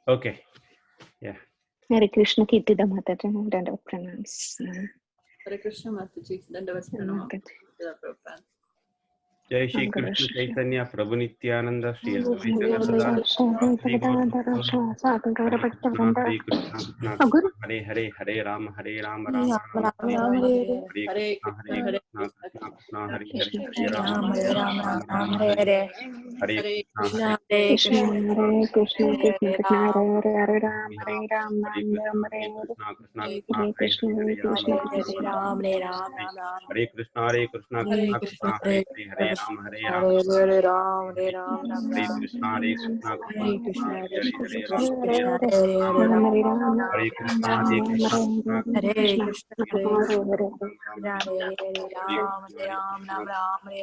Okay. Yeah. Hare Krishna, Kirtida Mataji, Dandava Pranams. Hare Krishna Mataji, Dandava Pranams. Jai Shri Krishna Chaitanya Prabhu Nityanand Shri Advaita Gadadhar Shri Hare Krishna Hare Hare Hare Ram Ram Ram Hare Krishna Krishna Hare Hare Ram Ram Hare Hare Krishna Krishna Hare Krishna Krishna Krishna Hare Hare Ram Hare Ram Ram Hare Hare Krishna Hare Krishna Hare Krishna Krishna Hare Krishna Krishna Hare Hare Ram Hare Ram, Hare Ram, Ram Hare Ram. Krishna Krishna Hare Krishna Krishna, Hare Hare Krishna, Hare Ram Krishna Krishna, Hare Hare Hare Ram, Ram Ram Ram. Hare Krishna Hare Krishna Krishna, Krishna Hare Krishna, Ram Hare Hare Hare Ram, Hare Ram, Ram Ram, Hare Hare Hare.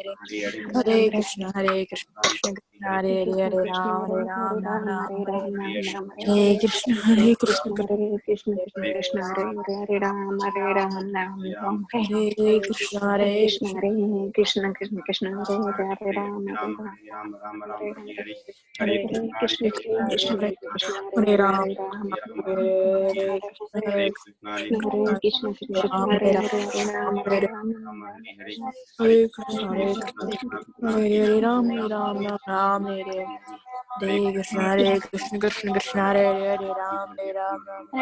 Hare Krishna, Hare Krishna, Krishna Krishna, Hare Hare Ram, Hare Ram, Ram Ram, Hare Hare. Hare Krishna, Hare Krishna, Krishna Hare Krishna Hare Krishna Ram, Hare Ram Hare Ram Ram Hare Hare Krishna, Hare Krishna Krishna, Hare Krishna Krishna Krishna Hare Ram Hare Ram Ram Hare Hare Hare Krishna Krishna Krishna, Krishna Krishna Krishna Krishna, Krishna Hare Hare Ram, Hare Ram Hare Krishna, Hare Hare Krishna Krishna Hare Krishna Hare Krishna Krishna Ram, Hare Hare Ram, Hare Ram Hare Hare Ram. Ram Hare Hare Krishna Krishna, Hare Hare Krishna Krishna, Krishna Krishna Krishna Hare Hare Ram, Hare Ram Ram, Hare Ram Ram, Hare Hare Hare Krishna, Krishna Hare Krishna, Krishna Krishna, Hare Hare Ram, Hare Ram, Ram Hare Ram, Krishna, Hare Krishna, Krishna Hare Hare, Hare Ram, Hare Hare Ram, Krishna Ram Hare Ram, Hare Krishna Krishna Krishna Hare Hare Krishna, Hare Hare Ram Krishna, Hare Krishna Ram Krishna, Ram Hare Hare Hare, Krishna Hare Hare Krishna Krishna, Krishna Hare Hare Ram Krishna, Hare Hare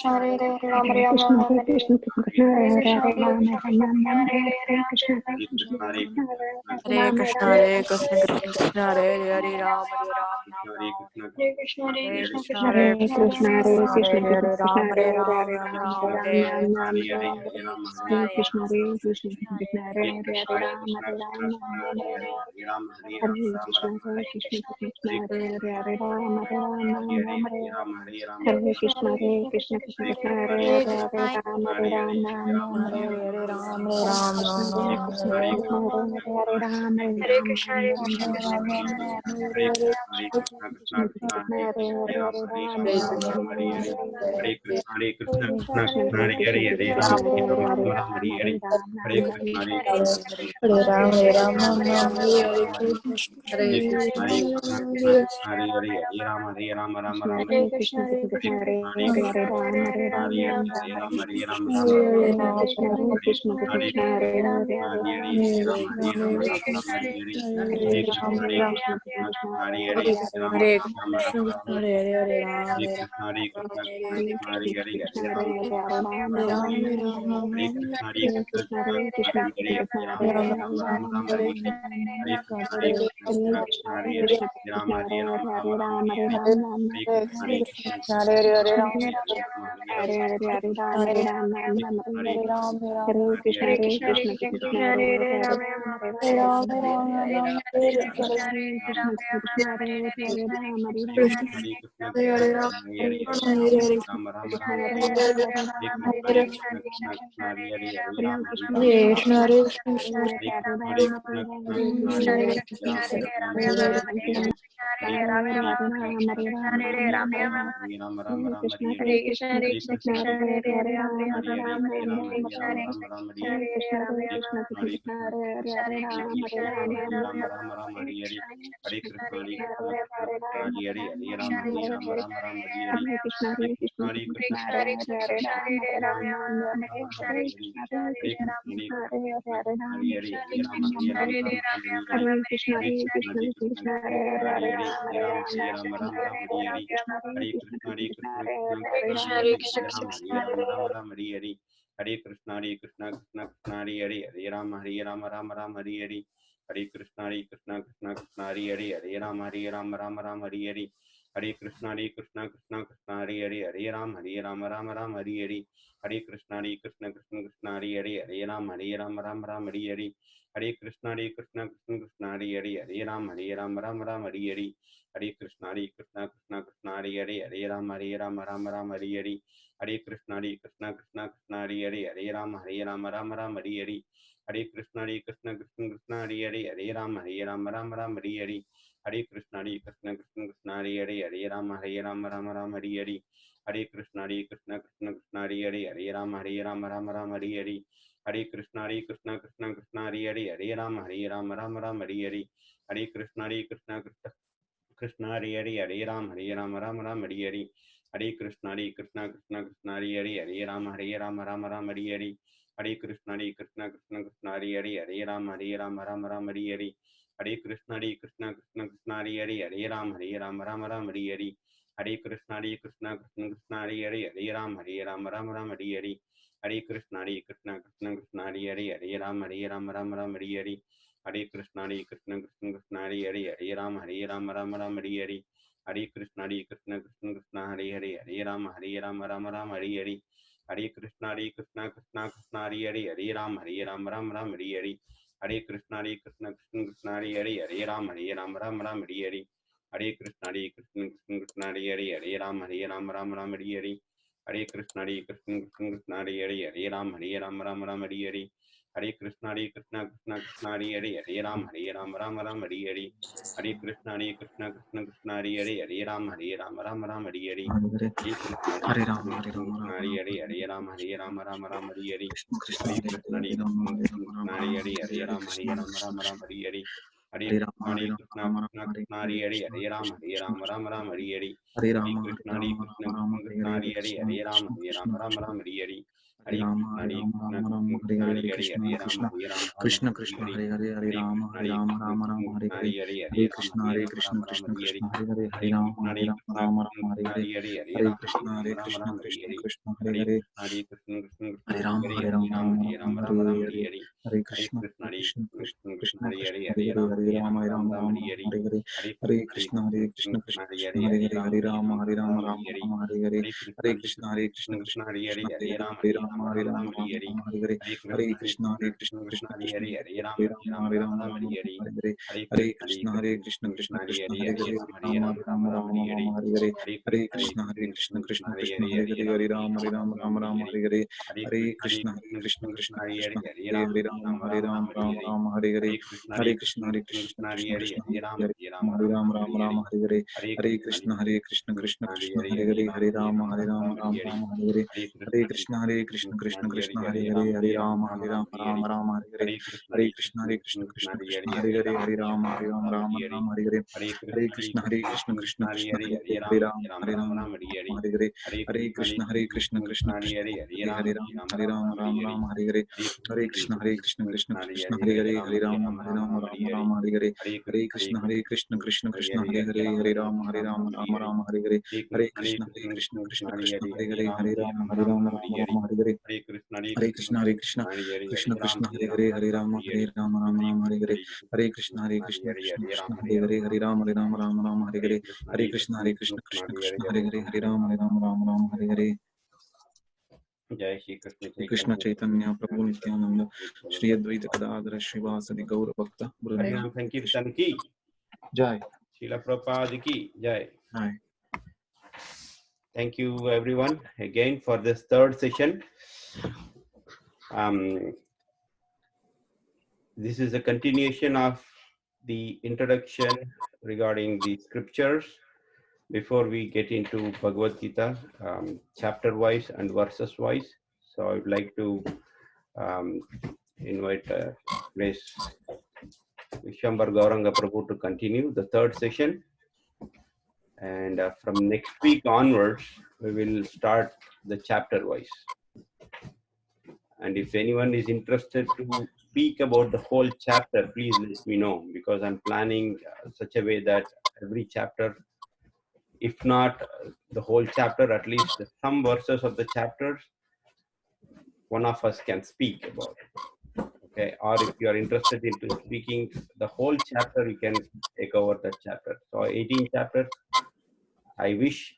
Ram Krishna, Krishna Krishna, Hare Hare Ram, Hare Ram, Ram Ram. Hare Krishna, Hare Hare Krishna, Krishna, Krishna Hare Hare Krishna, Krishna, Krishna Krishna Hare Krishna, Hare Krishna Hare Krishna Hare Hare. Krishna Ram, Hare Hare Hare Ram, Hare Ram Ram Ram, Hare Hare Ram Hare. Ram Ram Hare Hare Krishna, Hare Hare Krishna Krishna, Hare Krishna Krishna Krishna Krishna Hare Hare Hare Hare Ram, Hare Ram Hare Ram Ram Hare Krishna Hare Krishna Krishna Hare Hare Hare Ram Hare Ram Ram Ram Hare Krishna Hare Krishna Krishna Krishna Hare Hare Hare Krishna, Hare Ram Hare Ram Ram Ram Hare Hare Ram, Hare Hare Ram, Krishna Ram Hare Ram, Krishna Hare Krishna Hare Hare Hare Ram Hare Hare Ram Krishna, Ram Hare Ram Krishna, Krishna Krishna, Hare Hare, Hare Hare Krishna Ram, Krishna Krishna Krishna Hare Hare Hare Ram Hare Ram Krishna, Ram Ram Hare Hare Hare Krishna Krishna, Krishna Hare Krishna Hare Hare Krishna, Hare Krishna Hare Krishna Ram Krishna Hare Hare Ram Hare Ram Hare Ram Hare Hare Ram Hare Ram Hare Krishna Krishna, Hare Hare Krishna Krishna, Krishna Krishna Hare Hare Ram, Hare Hare Hare, Hare Ram, Hare Ram, Ram Hare Ram, Ram, Hare Ram Hare Ram. Krishna, Hare Krishna, Krishna Hare Hare Krishna, Krishna Krishna Krishna Hare Krishna, Krishna Hare Hare Ram, Hare Hare Hare Ram. Ram Ram Ram Hare Hare Krishna Hare Krishna Krishna, Hare Krishna Hare Hare Krishna, Hare Krishna Hare Ram Hare, Hare Hare Ram, Ram Hare Ram Ram Ram. Ram Ram Hare Ram Ram Hare Hare Hare Ram, Krishna Hare Hare Krishna, Krishna Hare Krishna Krishna, Hare Hare Hare Ram, Krishna Hare Hare Ram. Hare Ram Hare Ram Hare Ram Krishna, Ram Hare Hare Hare Krishna, Hare Hare Hare Hare Krishna, Krishna Ram, Krishna Hare Ram, Hare Krishna Ram, Krishna Hare Krishna Ram. Hare Hare Hare Krishna, Ram Hare Ram Ram Krishna, Ram Krishna Ram Hare Hare Ram, Hare Hare Krishna Hare Krishna Ram, Krishna Hare Krishna Hare Hare Hare Krishna, Ram Hare Hare Ram, Ram Hare Ram Ram, Hare Ram Ram, Hare Hare Hare Ram, Ram Hare Ram, Krishna Hare Hare Krishna Krishna Krishna Hare Hare Hare Ram Ram Ram Hare Hare Hare Krishna Hare Krishna Krishna Hare Hare Hare Ram Ram Hare Hare Hare Krishna Hare Krishna Krishna Krishna Hare Hare Ram Hare Ram Hare Hare Hare Ram Hare Ram Ram Hare Ram Krishna Hare Hare Hare Krishna Hare Hare Krishna Hare Hare Ram Krishna Ram Krishna Ram Krishna Hare Hare Hare Hare Hare Hare Ram Hare Krishna Ram Hare Ram Krishna Hare Krishna Hare Hare Hare Hare Ram Krishna Ram Krishna Hare Hare Ram Hare Hare Ram Krishna Krishna Hare Hare Hare Krishna Hare Hare Ram Krishna Ram Krishna Ram Hare Hare Hare Hare Ram Hare Ram Krishna Hare Hare Ram Krishna Krishna Krishna Hare Hare Hare Hare Ram Hare Krishna Ram Hare Ram Krishna Ram Hare Krishna Krishna, Hare Hare Hare Krishna Ram Hare Hare Krishna Ram Krishna Hare Krishna Ram Hare Hare Hare Krishna Ram Hare Ram Hare Hare Hare Hare Krishna Hare Krishna Hare Hare Hare Krishna Ram Krishna Hare Krishna Ram Hare Ram Hare Ram Ram Ram Hare Ram Krishna Hare Hare Hare Krishna Hare Krishna Krishna Krishna Hare Hare Krishna Hare Krishna Ram Krishna Hare Hare Hare Ram Hare Ram Ram Ram Hare Ram Hare Ram Ram Hare Hare Hare Krishna Hare Hare Krishna Krishna Hare Krishna Krishna Hare Hare Ram Hare Ram Hare Ram Ram Ram Ram Hare Hare Hare Krishna Hare Krishna Hare Krishna Hare Krishna Ram Hare Hare Hare Ram Hare Ram Ram Hare Hare Ram Hare Ram Ram Hare Hare Hare Krishna Hare Hare Krishna Krishna Hare Krishna Krishna Krishna Krishna Hare Krishna Hare Krishna Ram Hare Ram Ram Ram Ram Ram Hare Hare Krishna Hare Hare Krishna Krishna Hare Krishna Krishna Hare Krishna Hare Krishna Ram Hare Hare Hare Ram Hare Ram Ram Ram Hare Hare Hare Krishna Hare Hare Krishna Krishna Hare Krishna Krishna Krishna Krishna Hare Krishna Hare Hare Hare Ram Hare Hare Ram Ram Hare Ram Ram Ram Ram Ram Hare Hare Hare Krishna Hare Hare Krishna Krishna Krishna Krishna Hare Krishna Hare Krishna Ram Hare Hare Hare Krishna Ram Hare Ram Ram Ram Hare Hare Hare Krishna Krishna Krishna Hare Hare Hare Ram Ram Ram Hare Hare Hare Krishna Krishna Krishna Krishna Hare Hare Ram Ram Hare Hare Hare Krishna Krishna Krishna Krishna Hare Hare Ram Ram Hare Hare Hare Krishna Krishna Krishna Krishna Hare Ram Ram Hare Hare Hare Krishna Krishna Krishna Krishna Hare Ram Ram Hare Hare Hare Krishna Krishna Krishna Krishna Hare Ram Hare Hare Hare Krishna Krishna Krishna Krishna Hare Ram Hare Hare Hare Krishna Krishna Krishna Krishna Hare Ram Hare Hare Hare Krishna Krishna Krishna Krishna Hare Ram Hare Hare Hare Krishna Krishna Krishna Krishna Hare Ram Hare Hare Hare Krishna Krishna Krishna Krishna Hare Ram Hare Hare Hare Krishna Krishna Krishna Krishna Hare Hare Hare Ram Ram Ram Hare Hare Hare Krishna Krishna Krishna Hare Hare Hare Ram Ram Ram Hare Hare Hare Krishna Krishna Krishna Hare Hare Hare Ram Ram Ram Hare Hare Hare Krishna Krishna Krishna Hare Hare Hare Ram Ram Ram Hare Hare Hare Krishna Krishna Krishna Hare Hare Hare Ram Ram Ram Hare Hare Hare Krishna Krishna Krishna Hare Hare Hare Ram Ram Ram Hare Hare Hare Krishna Krishna Krishna Hare Hare Hare Ram Ram Ram Hare Hare Hare Krishna Krishna Krishna Hare Hare Hare Ram Ram Hare Hare Hare Krishna Krishna Krishna Hare Hare Hare Ram Ram Hare Hare Hare Krishna Krishna Krishna Hare Hare Hare Ram Ram Hare Hare Hare Krishna Krishna Krishna Hare Hare Hare Ram Ram Hare Hare Hare Krishna Krishna Krishna Hare Hare Hare Ram Ram Hare Hare Hare Krishna Krishna Krishna Hare Hare Hare Ram Ram Hare Hare Hare Krishna Krishna Krishna Hare Hare Hare Ram Ram Hare Hare Hare Krishna Hare Krishna Rama, Hare Rama, Krishna Rama Hare Rama, Hare Hare Ram Ram Hare Hare Krishna, Hare Hare Krishna Hare Krishna Rama, Hare Krishna Rama, Hare Rama Rama, Hare Hare Hare Hare Ram Krishna, Ram Krishna, Hare Hare Hare Hare Krishna Rama, Hare Krishna Rama, Krishna Rama Krishna Rama, Hare Hare Hare Hare Ram Krishna, Ram Ram Hare Hare Hare Hare Rama, Hare Krishna Rama, Krishna Rama Rama, Krishna Hare Krishna Hare Hare Hare Krishna, Hare Ram Krishna, Krishna, Ram Krishna, Ram Hare Hare Hare Hare Rama, Krishna Hare Rama, Krishna Rama Krishna Rama, Hare Krishna Hare Hare Hare Krishna, Hare Ram Krishna, Ram Krishna, Hare Krishna, Hare Hare Hare, Hare Hare Rama, Krishna Hare Rama, Krishna Rama Rama, Hare Krishna Hare, Hare Hare Hare Hare Ram Krishna, Hare Krishna, Ram Krishna, Hare Hare Krishna, Hare Hare, Hare Hare Rama, Krishna Hare Rama, Krishna Rama Krishna Rama, Hare Krishna Hare, Hare Hare Hare Hare Ram Krishna, Hare Ram Krishna, Ram Hare Krishna, Hare Krishna, Hare Hare Hare, Krishna Hare Krishna Krishna Krishna Hare Hare Rama, Hare Hare Hare Rama, Ram Rama Rama, Hare Ram Hare Hare, Hare Hare Hare Krishna, Krishna Hare Hare Krishna, Krishna Krishna Krishna, Hare Hare Krishna, Hare Hare Ram Hare, Hare Rama, Hare Ram Rama, Ram Rama Hare Rama, Hare Hare Hare, Hare Hare Krishna Hare Krishna, Hare Krishna Krishna, Krishna Krishna, Hare Krishna, Hare Hare Hare Hare, Ram Hare Rama, Hare Ram Rama, Ram Rama Hare Hare Rama, Hare Hare, Hare Krishna Hare Krishna Krishna, Hare Krishna, Krishna Krishna, Krishna Hare Krishna, Hare Hare Hare Hare, Ram Hare Rama, Hare Ram Rama, Hare Rama Hare Rama, Hare Hare, Hare Hare Krishna Krishna, Hare Krishna Krishna, Krishna Krishna, Hare Krishna, Hare Hare Hare Hare, Ram Hare Rama, Ram Rama Hare Rama, Hare Hare Hare, Hare Hare Krishna Krishna, Hare Krishna, Krishna, Krishna Hare Krishna, Hare Hare Hare Hare, Ram Hare Rama, Rama Ram Rama, Hare Rama, Hare Hare Hare, Hare Hare Krishna Krishna, Hare Krishna, Krishna Krishna, Hare Krishna, Hare Hare Hare Hare, Ram Hare Rama, Hare Rama, Ram Rama Hare Rama, Hare Hare Hare, Hare Hare Krishna Krishna, Hare Krishna, Krishna Krishna, Krishna Hare Krishna, Hare Hare Hare Ram Hare Rama, Hare Ram Rama, Hare Rama Hare Rama, Hare Hare, Hare Krishna Hare Krishna, Krishna Hare Krishna, Krishna Krishna, Hare Hare Krishna, Hare Hare Ram Hare, Hare Ram Rama, Hare Rama Hare Rama, Hare Hare, Hare Hare Krishna Krishna, Hare Krishna, Krishna, Krishna Krishna, Hare Hare Hare Hare, Hare Rama, Ram Hare Rama, Hare Rama Hare Rama, Hare Hare, Hare Hare Krishna Krishna, Hare Krishna, Krishna Krishna, Hare Krishna, Hare Hare Hare, Ram Hare Ram Rama, Ram Hare Ram Rama, Hare Rama Rama, Hare Hare, Hare Krishna Hare Krishna, Hare Krishna Krishna, Krishna Krishna, Hare Krishna, Hare Hare Hare Hare, Ram Hare Rama, Ram Hare Rama, Ram Rama Hare Rama, Hare Hare, Hare Hare Krishna Krishna, Hare Krishna, Krishna, Krishna Krishna, Hare Hare Hare Hare, Ram Hare Ram Rama, Ram Hare Hare Rama, Hare Hare Hare, Hare Hare Krishna Krishna, Hare Krishna, Krishna, Krishna Krishna, Hare Hare Hare Ram Hare Rama, Ram Hare Ram Rama, Ram Rama Hare Rama, Hare Hare, Hare Krishna, Hare Krishna, Krishna, Krishna, Hare Hare, Hare Rama, Hare Rama, Rama Rama, Hare Hare, Hare Krishna, Hare Krishna, Krishna, Krishna, Hare Hare, Hare Rama, Hare Rama, Rama Rama, Hare Hare, Hare Krishna, Hare Krishna, Krishna, Krishna, Hare Hare, Hare Rama, Hare Rama, Rama Rama, Hare Hare, Hare Krishna, Hare Krishna, Krishna Krishna, Hare Hare, Hare Rama, Hare Rama, Rama Rama, Hare Hare, Hare Krishna, Hare Krishna, Krishna Krishna, Hare Hare, Hare Rama, Hare Rama, Rama Rama, Hare Hare, Hare Krishna, Hare Krishna, Krishna Krishna, Hare Hare, Hare Rama, Hare Rama, Rama Rama, Hare Hare. Jai Shri Krishna Shri Krishna Chaitanya Prabhu Nityananda Shri Advaita Gadadhara Srivasadi Gaura Bhakta Vrinda. Harinam Sankirtan ki Jai. Srila Prabhupada ki Jai. Jai. Thank you everyone again for this third session. This is a continuation of the introduction regarding the scriptures before we get into Bhagavad Gita, chapter wise and verses wise. So I would like to invite Grace Vishwambar Gauranga Prabhu to continue the third session. And from next week onwards, we will start the chapter wise. And if anyone is interested to speak about the whole chapter, please let me know, because I'm planning such a way that every chapter, if not the whole chapter, at least some verses of the chapters, one of us can speak about it. Okay, or if you are interested into speaking the whole chapter, you can take over that chapter. So 18 chapters. I wish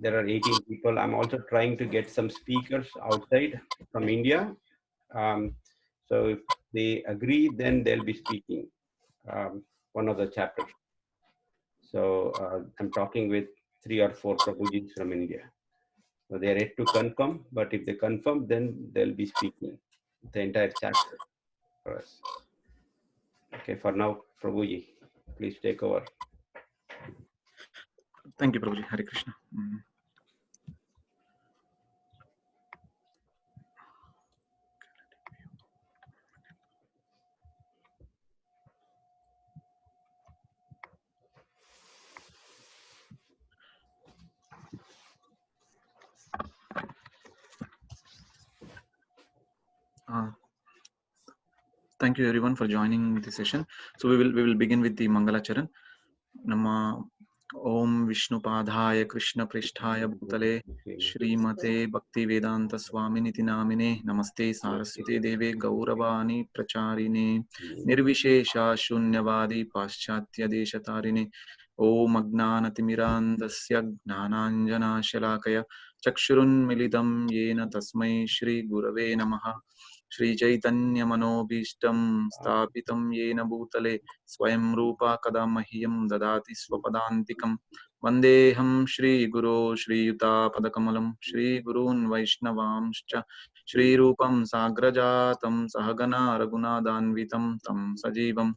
there are 18 people. I'm also trying to get some speakers outside from India. So if they agree, then they'll be speaking one of the chapters. So I'm talking with 3 or 4 Prabhujis from India. So they're yet to confirm, but if they confirm, then they'll be speaking the entire chapter for us. Okay, for now, Prabhuji, please take over. Thank you, Prabhuji. Hare Krishna. Thank you everyone for joining this session. So we will begin with the Mangalacharan. Nama Om Vishnu Padhaya Krishna Pristhaya Bhutale Srimate Bhakti Vedanta Swaminiti Namine Namaste Saraswate Deve Gauravani Pracharine Nirvishesha Shunyavadi Paschatya Deshatarine Om Agnanatimirandasya Gnananjana Shalakaya Chakshurun Milidam Yena Tasmai Shri Gurave Namaha Shri Chaitanya Manobishtam Stapitam Yena Bhutale Swayam Rupa Kadamahyam Dadati Swapadantikam Vandeham Shri Guru Shri Yuta Padakamalam Shri Gurun Vaishnavamscha Shri Rupam Sagrajatam Sahagana Raghunadanvitam Tam Sajivam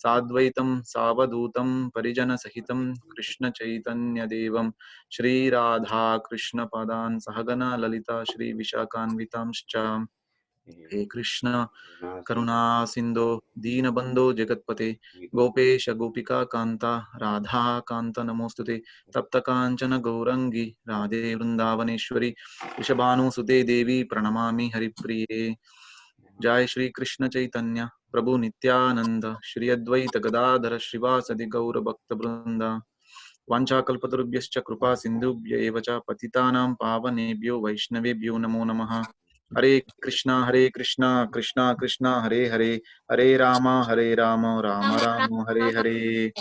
Sadvaitam Savadutam Parijana Sahitam Krishna Chaitanya Devam Shri Radha Krishna Padan Sahagana Lalita Shri Vishakanvitamscha He Krishna Karuna Sindho Deenabandho Jagatpate Gopesha Gopika Kanta Radha Kanta Namostute Tapta Kanchana Gaurangi Radhe Vrindavaneshwari Rishabhanu Sute Devi Pranamami Haripriye Jai Shri Krishna Chaitanya Prabhu Nityananda Shri Advaita Gadadhara Shrivasadi Gaura Bhakta Brinda Vancha Kalpatarubhyascha Krupa Sindhubhya Evacha Patitanam Pavanebhyo Vaishnavebhyo Namo Namaha Hare Krishna Krishna Krishna Hare Hare Hare Rama Rama Rama Hare Hare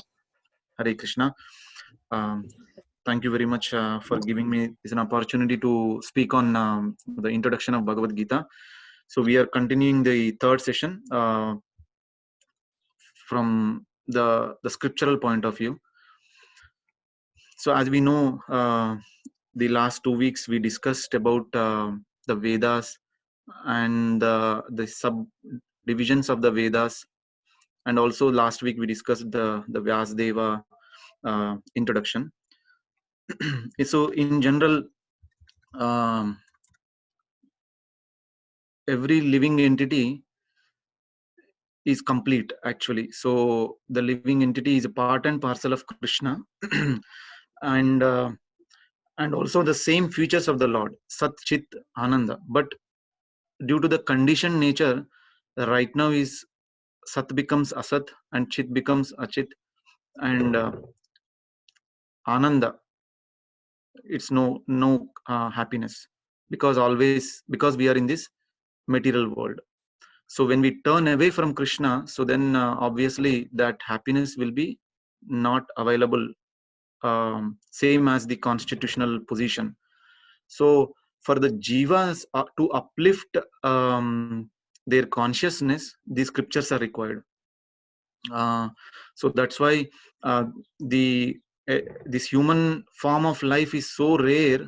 Hare Krishna. Thank you very much for giving me this an opportunity to speak on the introduction of Bhagavad Gita. So we are continuing the third session from the scriptural point of view. So as we know, the last 2 weeks we discussed about the Vedas and the subdivisions of the Vedas, and also last week we discussed the Vyasadeva introduction. So in general, every living entity is complete actually. So the living entity is a part and parcel of Krishna and also the same features of the Lord, Sat Chit Ananda. But due to the conditioned nature, right now is Sat becomes Asat and Chit becomes Achit, and Ananda, it's no happiness, because we are in this material world. So when we turn away from Krishna, so then obviously that happiness will be not available, same as the constitutional position. So for the jivas to uplift their consciousness, these scriptures are required. So that's why this human form of life is so rare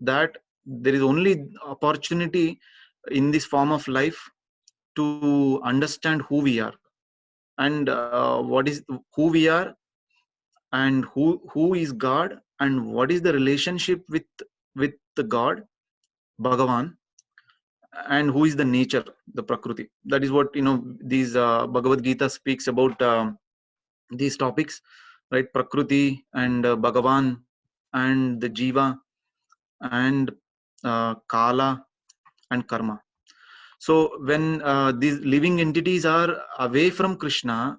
that there is only opportunity in this form of life to understand who we are and what is who we are and who is God and what is the relationship with the God Bhagavan, and who is the nature, the Prakriti. That is what these Bhagavad Gita speaks about these topics, right? Prakriti and Bhagavan and the Jiva and Kala and Karma. So when these living entities are away from Krishna,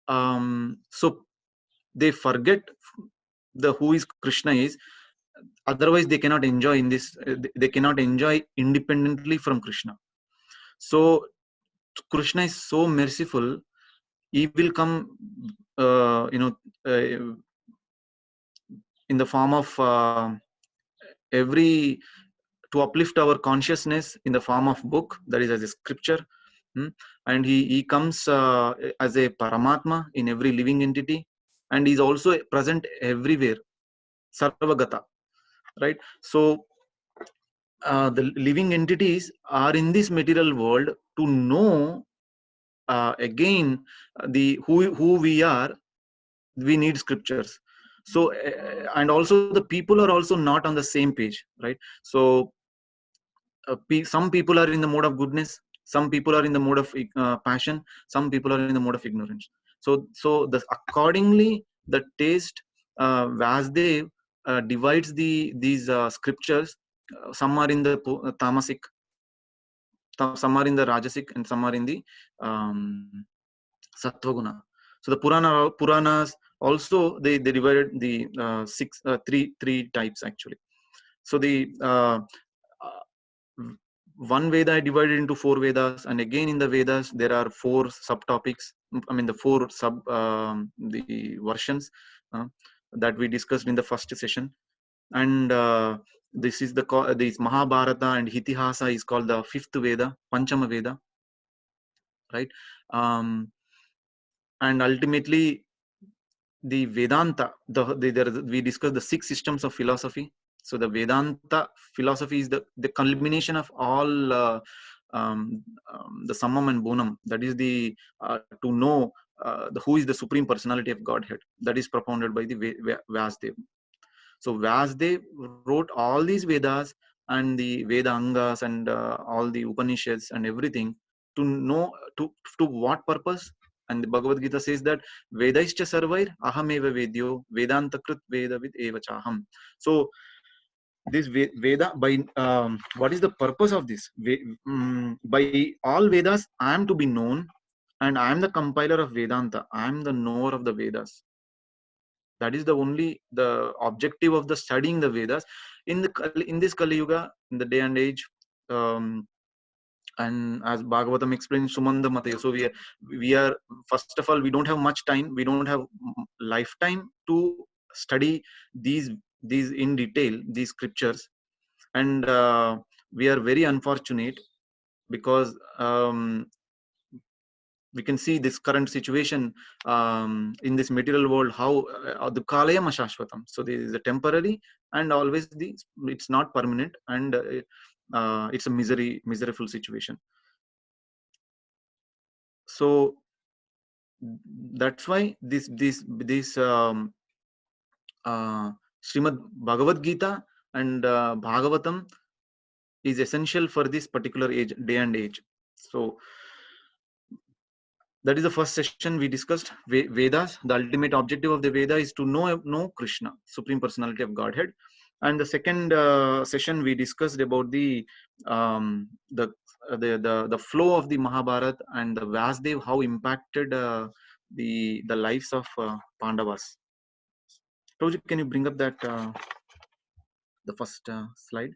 so they forget who is Krishna is. Otherwise they cannot enjoy in this, they cannot enjoy independently from Krishna. So Krishna is so merciful, he will come in the form of to uplift our consciousness in the form of book, that is as a scripture. And he comes as a Paramatma in every living entity, and he is also present everywhere, Sarvagata, right? So the living entities are in this material world to know again who we are. We need scriptures. So and also the people are also not on the same page, right? So some people are in the mode of goodness, some people are in the mode of passion, some people are in the mode of ignorance. So accordingly the taste, Vasudev divides these scriptures. Some are in the tamasic, some are in the Rajasic and some are in the Sattva-guna. So the Puranas also they divided the three types actually. So the one Veda I divided into 4 Vedas, and again in the Vedas there are 4 subtopics. I mean the 4 the versions that we discussed in the first session, and this is this Mahabharata and Itihasa is called the 5th Veda, Panchama Veda, right? And ultimately the Vedanta, we discussed the 6 systems of philosophy. So the Vedanta philosophy is the culmination of all the summum and bonum. That is the to know who is the supreme personality of Godhead. That is propounded by the Vyasdev. So Vyasdev wrote all these Vedas and the Veda Angas and all the Upanishads and everything to know to what purpose. And the Bhagavad Gita says that Vedaischa sarvair ahameva vedyo Vedanta krit vedavid eva chaham. So this Veda, by what is the purpose of this? By all Vedas, I am to be known, and I am the compiler of Vedanta. I am the knower of the Vedas. That is the objective of the studying the Vedas in this Kali Yuga, in the day and age. And as Bhagavatam explains, Sumanda Mataya. So we are first of all, we don't have much time. We don't have lifetime to study these in detail, these scriptures, and we are very unfortunate because we can see this current situation in this material world, how the kalayam ashashvatam. So there is a temporary and always it's not permanent, and it's a miserable situation. So that's why this Srimad Bhagavad Gita and Bhagavatam is essential for this particular day and age. So that is the first session we discussed. Vedas, the ultimate objective of the Veda is to know Krishna, Supreme Personality of Godhead. And the second session we discussed about the flow of the Mahabharata and the Vyasdev, how impacted the lives of Pandavas. Project, can you bring up that the first slide?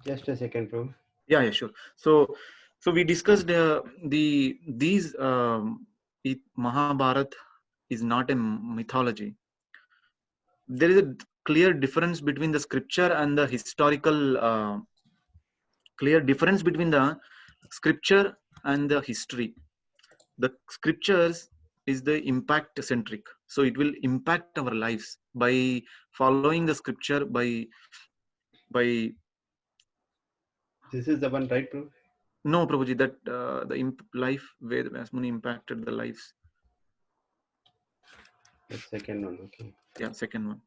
Just a second, Prabhu. Yeah, sure. So we discussed these Mahabharata is not a mythology. There is a clear difference between the scripture and the historical. Clear difference between the scripture and the history. The scriptures is the impact centric, so it will impact our lives by following the scripture. By this is the one, right, Prabhu? No, Prabhuji, that the life where Vyasmuni impacted the lives. The second one, okay. Yeah, second one.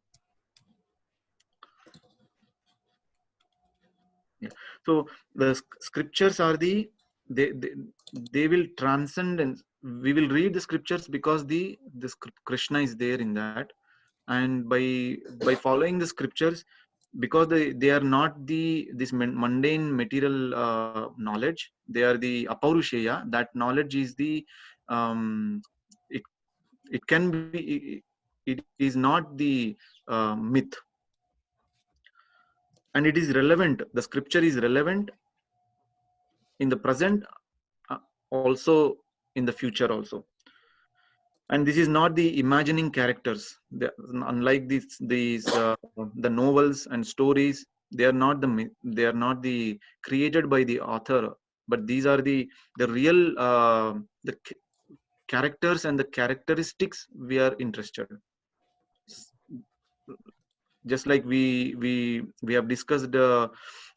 Yeah. So the scriptures are they will transcend, and we will read the scriptures because this Krishna is there in that, and by following the scriptures, because they are not this mundane material knowledge, they are the apaurushaya. That knowledge is the it can be, it is not the myth, and it is relevant. The scripture is relevant in the present, also in the future also. And this is not the imagining characters. Unlike the novels and stories, they are not the created by the author, but these are the real the characters and the characteristics we are interested. Just like we have discussed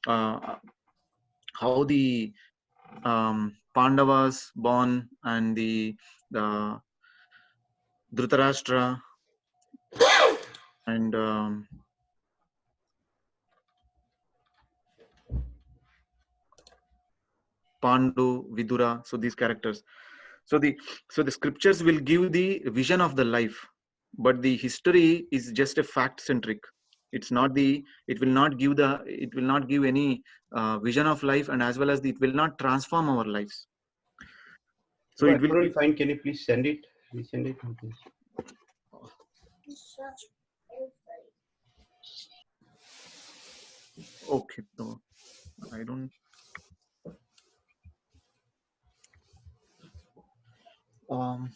how the Pandavas born and the Dhritarashtra and Pandu, Vidura. So these characters. So the scriptures will give the vision of the life. but the history is just a fact centric. It's not the, it will not give any vision of life, and as well as it will not transform our lives. So No, I it will couldn't be, find. Can you please send it? Resend it, please. okay. So I don't. Um,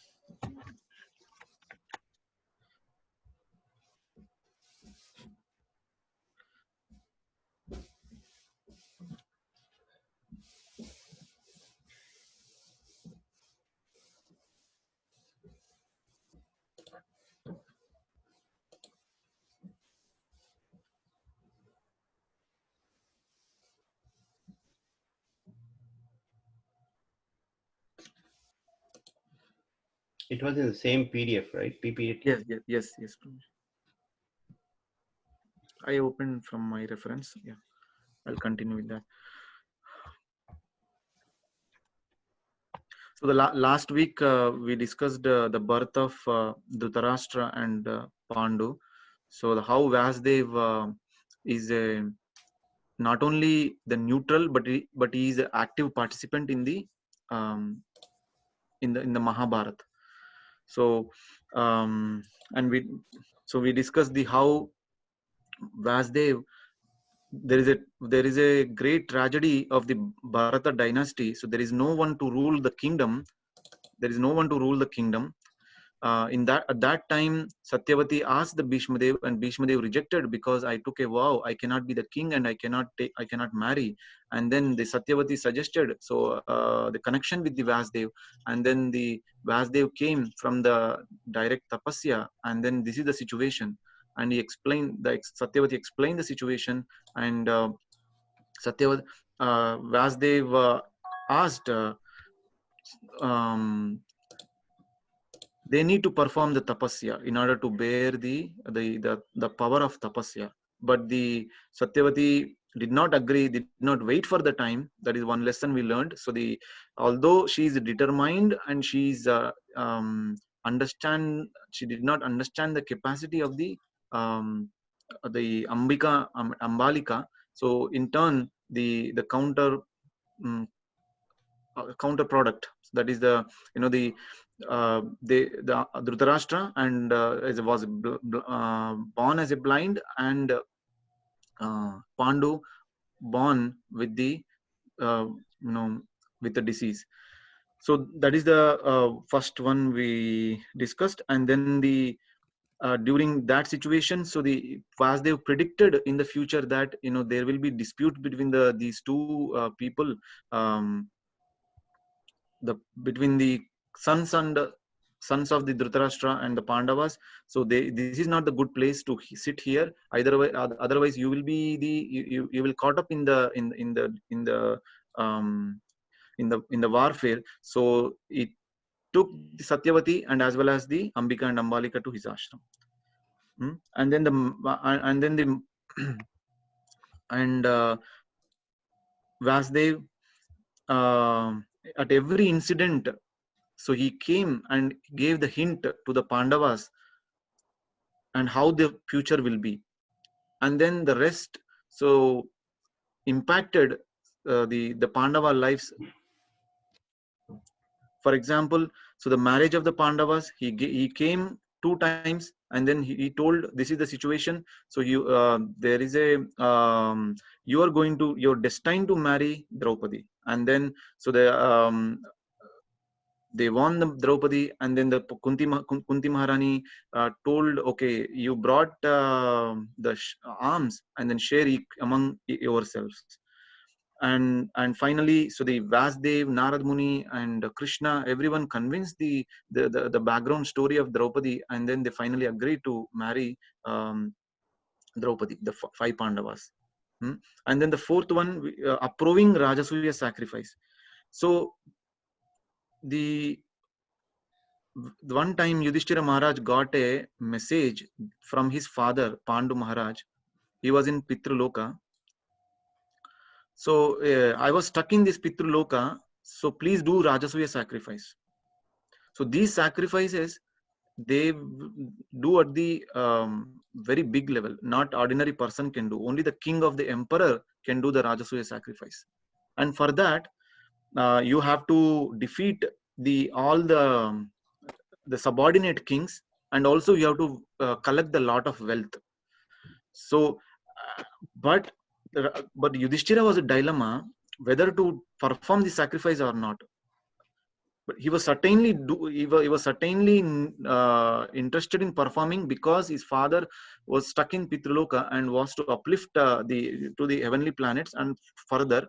It was in the same PDF, right? PPT. yes. I opened from my reference. Yeah, I'll continue with that. So the last week we discussed the birth of Dhritarashtra and Pandu. So how Vasudev is a, not only the neutral, but he is an active participant in the Mahabharata. So and we discussed the how Vasudev, there is a great tragedy of the Bharata dynasty. So there is no one to rule the kingdom. In that, at that time, Satyavati asked the Bhishmadev, and Bhishmadev rejected, because I took a vow, I cannot be the king, and I cannot marry. And then the Satyavati suggested, so the connection with the Vasudev, and then the Vasudev came from the direct tapasya, and then this is the situation. And he explained, Satyavati explained the situation, and Satyavati, Vasudev asked, they need to perform the tapasya in order to bear the power of tapasya. But the Satyavati did not agree, did not wait for the time. That is one lesson we learned. So although she is determined, and she's she did not understand the capacity of the Ambalika. So in turn, the counter product, that is the Dhritarashtra and was born as a blind, and Pandu born with the with the disease. So that is the first one we discussed. And then during that situation, so the Vasudev predicted in the future that there will be dispute between these two people, between the sons of the Dhritarashtra and the Pandavas. So this is not the good place to sit here. Otherwise you will be you will caught up in the warfare. So it took the Satyavati and as well as the Ambika and Ambalika to his ashram. And then Vasudev, at every incident, so he came and gave the hint to the Pandavas and how the future will be. And then the rest, so impacted the Pandava lives. For example, so the marriage of the Pandavas, he came 2 times, and then he told, this is the situation. So there is a you're destined to marry Draupadi. And then so they won the Draupadi, and then the Kunti Maharani told, okay, you brought the arms, and then share among yourselves. And finally, so the Vasudev, Narad Muni, and Krishna, everyone convinced the background story of Draupadi, and then they finally agreed to marry Draupadi, the 5 Pandavas. And then the 4th one, approving Rajasuya sacrifice. So the one time Yudhishthira Maharaj got a message from his father Pandu Maharaj. He was in Pitruloka. So I was stuck in this Pitruloka, so please do Rajasuya sacrifice. So these sacrifices they do at the very big level. Not ordinary person can do. Only the king of the emperor can do the Rajasuya sacrifice. And for that, you have to defeat all the subordinate kings, and also you have to collect the lot of wealth. So, but Yudhishthira was a dilemma whether to perform the sacrifice or not. But he was certainly interested in performing, because his father was stuck in Pitraloka and was to uplift to the heavenly planets and further.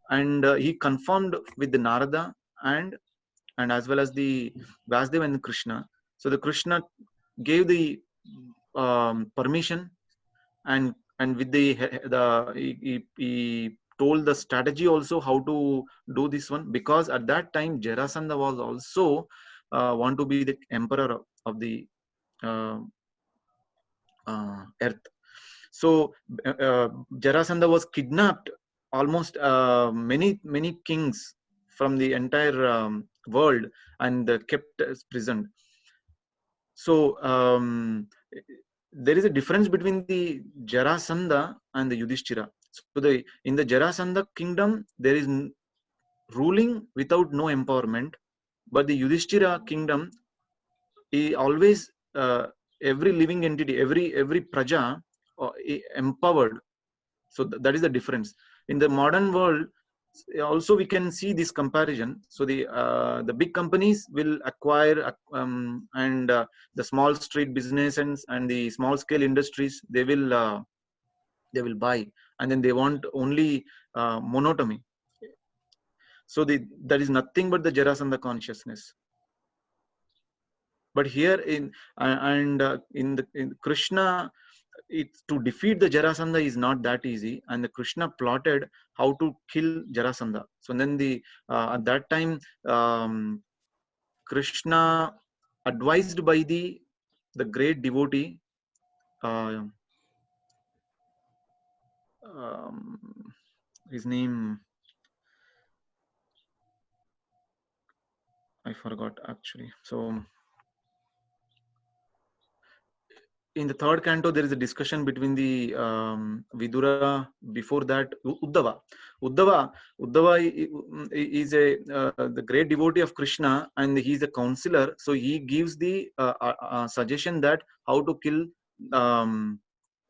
And he confirmed with the Narada and as well as the Vasudeva and Krishna. So the Krishna gave the permission, and with he told the strategy also how to do this one, because at that time Jarasandha was also want to be the emperor of the earth. So Jarasandha was kidnapped almost many kings from the entire world and kept as prisoned. So there is a difference between the Jarasandha and the Yudhishthira. So in the Jarasandha kingdom, there is ruling without no empowerment, but the Yudhishthira kingdom, he always every living entity, every praja empowered. So that is the difference. In the modern world, also we can see this comparison. So the big companies will acquire and the small street business and the small scale industries, they will buy, and then they want only monotony. So that is nothing but the Jarasandha consciousness. But here in Krishna, to defeat the Jarasandha is not that easy, and the Krishna plotted how to kill Jarasandha. So then at that time, Krishna, advised by the great devotee, his name I forgot actually. So in the third canto, there is a discussion between the Vidura. Before that, Uddhava is the great devotee of Krishna, and he is a counselor. So he gives the suggestion that how to kill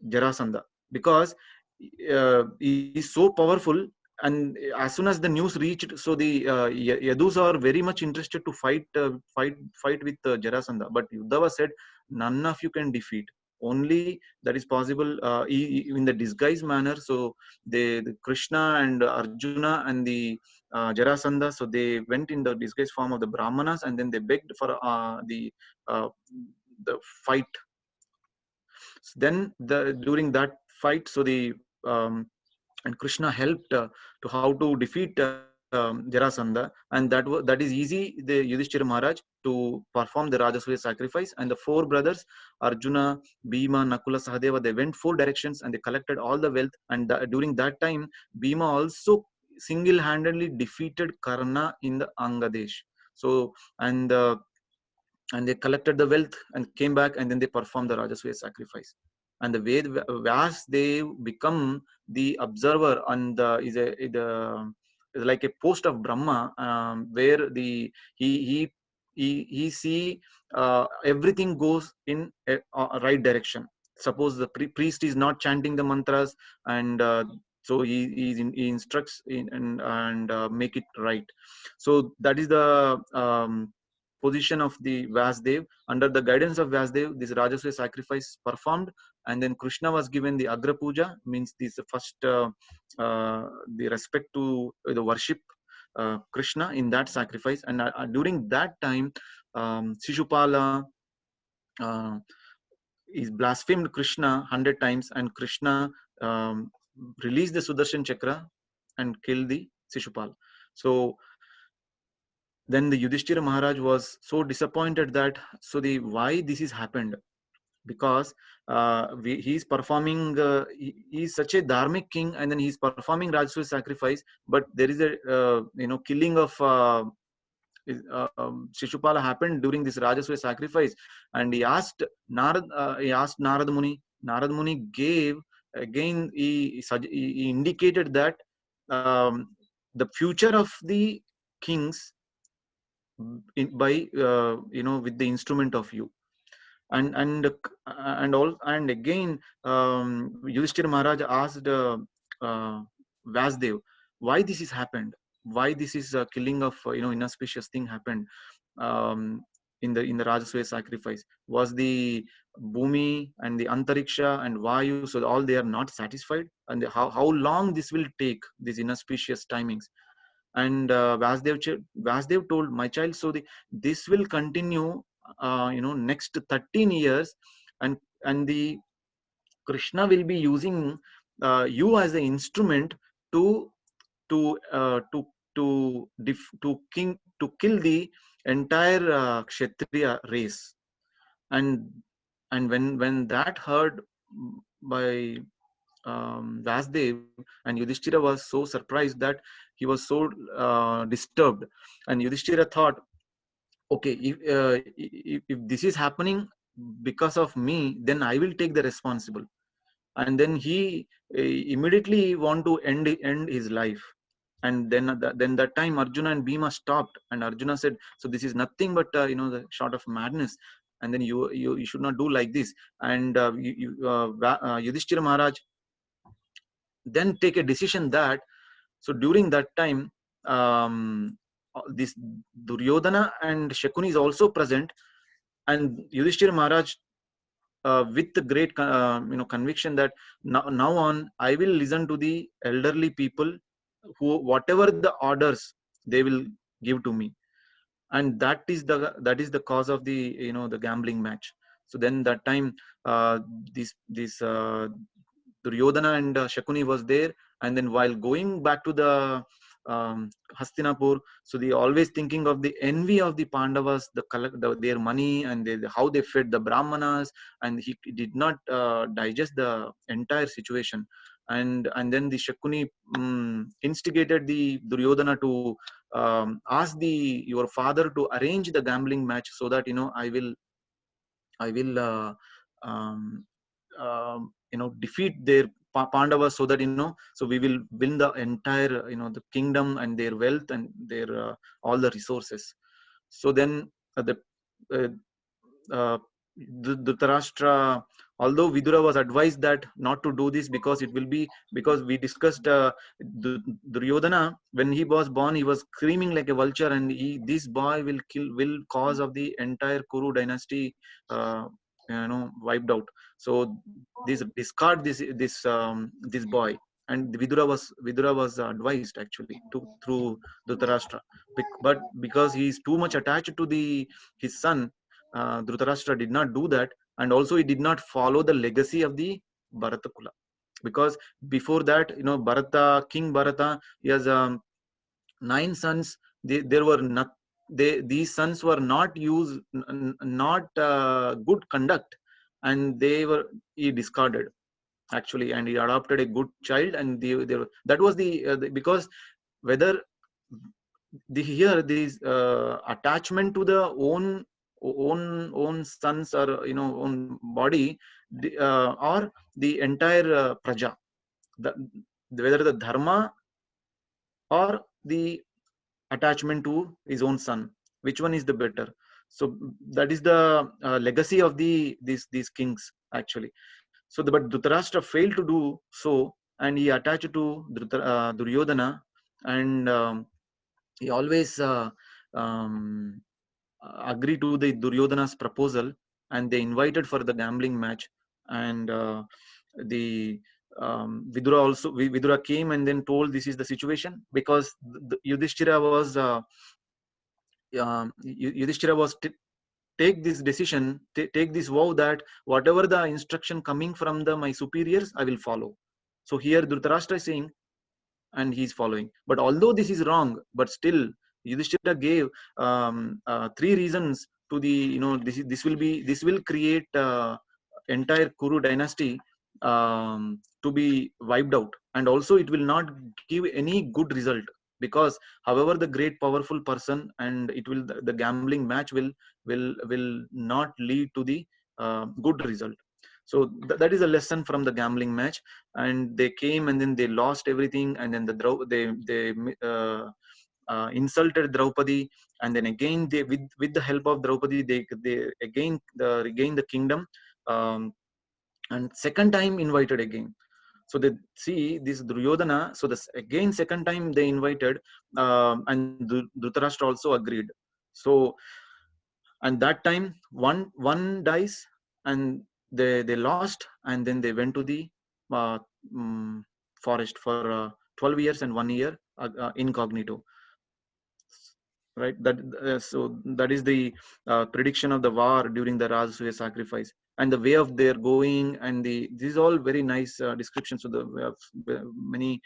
Jarasandha, because he is so powerful. And as soon as the news reached, so the Yadus are very much interested to fight with Jarasandha. But Uddhava said, none of you can defeat. Only that is possible in the disguised manner. So the Krishna and Arjuna and the Jarasandha, so they went in the disguised form of the Brahmanas, and then they begged for the fight. So then during that fight, so and Krishna helped to how to defeat Jarasandha, and that is easy. The Yudhishthira Maharaj to perform the Rajasuya sacrifice, and the four brothers Arjuna, Bhima, Nakula, Sahadeva, they went 4 directions and they collected all the wealth. And during that time, Bhima also single-handedly defeated Karna in the Angadesh. So and they collected the wealth and came back, and then they performed the Rajasuya sacrifice. And the way Vyas, they become the observer, and is like a post of Brahma, where he see everything goes in a right direction. Suppose the priest is not chanting the mantras, and so he instructs and make it right. So that is the position of the Vyasdev. Under the guidance of Vyasdev, this Rajasuya sacrifice performed, and then Krishna was given the Agra Puja, means this first the respect to the worship Krishna in that sacrifice. And during that time, Shishupala is blasphemed Krishna 100 times, and Krishna released the Sudarshan Chakra and killed the Shishupal. So then the Yudhishthira Maharaj was so disappointed that why this is happened, because he's performing he's such a dharmic king, and then he's performing Rajasuya sacrifice, but there is a killing of Shishupala happened during this Rajaswaya sacrifice, and he asked Narad Muni. Narad Muni gave again. He indicated that the future of the kings by with the instrument of you. And again, Yudhishthira Maharaj asked Vasdev, why this is happened, why this is killing of inauspicious thing happened in the Rajaswaya sacrifice. Was the Bhumi and the Antariksha and Vayu, so all they are not satisfied, and how long this will take, these inauspicious timings. And Vasdev told, my child, so this will continue next 13 years, and the Krishna will be using you as an instrument to kill the entire Kshatriya race. And when that heard by Vasdev, and Yudhishthira was so surprised that he was so disturbed. And Yudhishthira thought, okay, if this is happening because of me, then I will take the responsible. And then he immediately want to end his life. And then that time Arjuna and Bhima stopped, and Arjuna said, so this is nothing but the sort of madness, and then you should not do like this. And Yudhishthira Maharaj then take a decision that, so during that time this Duryodhana and Shakuni is also present, and Yudhishthira Maharaj with the great conviction that now on I will listen to the elderly people, who whatever the orders they will give to me, and that is the cause of the the gambling match. So then that time this Duryodhana and Shakuni was there, and then while going back to the Hastinapur, so they always thinking of the envy of the Pandavas, their money, and how they fed the Brahmanas, and he did not digest the entire situation. And then the Shakuni instigated the Duryodhana to ask your father to arrange the gambling match, so that I will defeat their Pandavas, so that so we will win the entire the kingdom and their wealth and their all the resources. So then Dhritarashtra, although Vidura was advised that not to do this, because we discussed Duryodhana, when he was born, he was screaming like a vulture, and this boy will cause of the entire Kuru dynasty wiped out. So discard this boy. And Vidura was advised actually through Dhritarashtra, but because he is too much attached to his son, Dhritarashtra did not do that, and also he did not follow the legacy of the Bharata Kula, because before that King Bharata, he has 9 sons. There were not. These sons were not good conduct, and he discarded actually, and he adopted a good child, and that was because whether this attachment to the own sons or own body, or the entire praja, whether the dharma or the attachment to his own son, which one is the better? So that is the legacy of these kings actually. So but Dhritarashtra failed to do so, and he attached to Duryodhana, and he always agreed to the Duryodhana's proposal, and they invited for the gambling match. And Vidura came and then told, this is the situation, because Yudhishthira was take this decision, take this vow that whatever the instruction coming from my superiors, I will follow. So here Dhritarashtra is saying, and he's following. But although this is wrong, but still Yudhishthira gave 3 reasons to the this will create entire Kuru dynasty to be wiped out, and also it will not give any good result, because however the great powerful person, and it will, the gambling match will not lead to the good result. So that is a lesson from the gambling match. And they came and then they lost everything, and then they insulted Draupadi, and then again they, with the help of Draupadi, they again regained the kingdom, um, and second time invited again. So they see this Duryodhana. So this again second time they invited, and Dhritarashtra also agreed. So, and that time one dies, and they lost, and then they went to the uh, um, forest for 12 years and 1 year incognito. Right, that so that is the prediction of the war during the Rajasuya sacrifice, and the way of their going, and this is all very nice descriptions. So we have many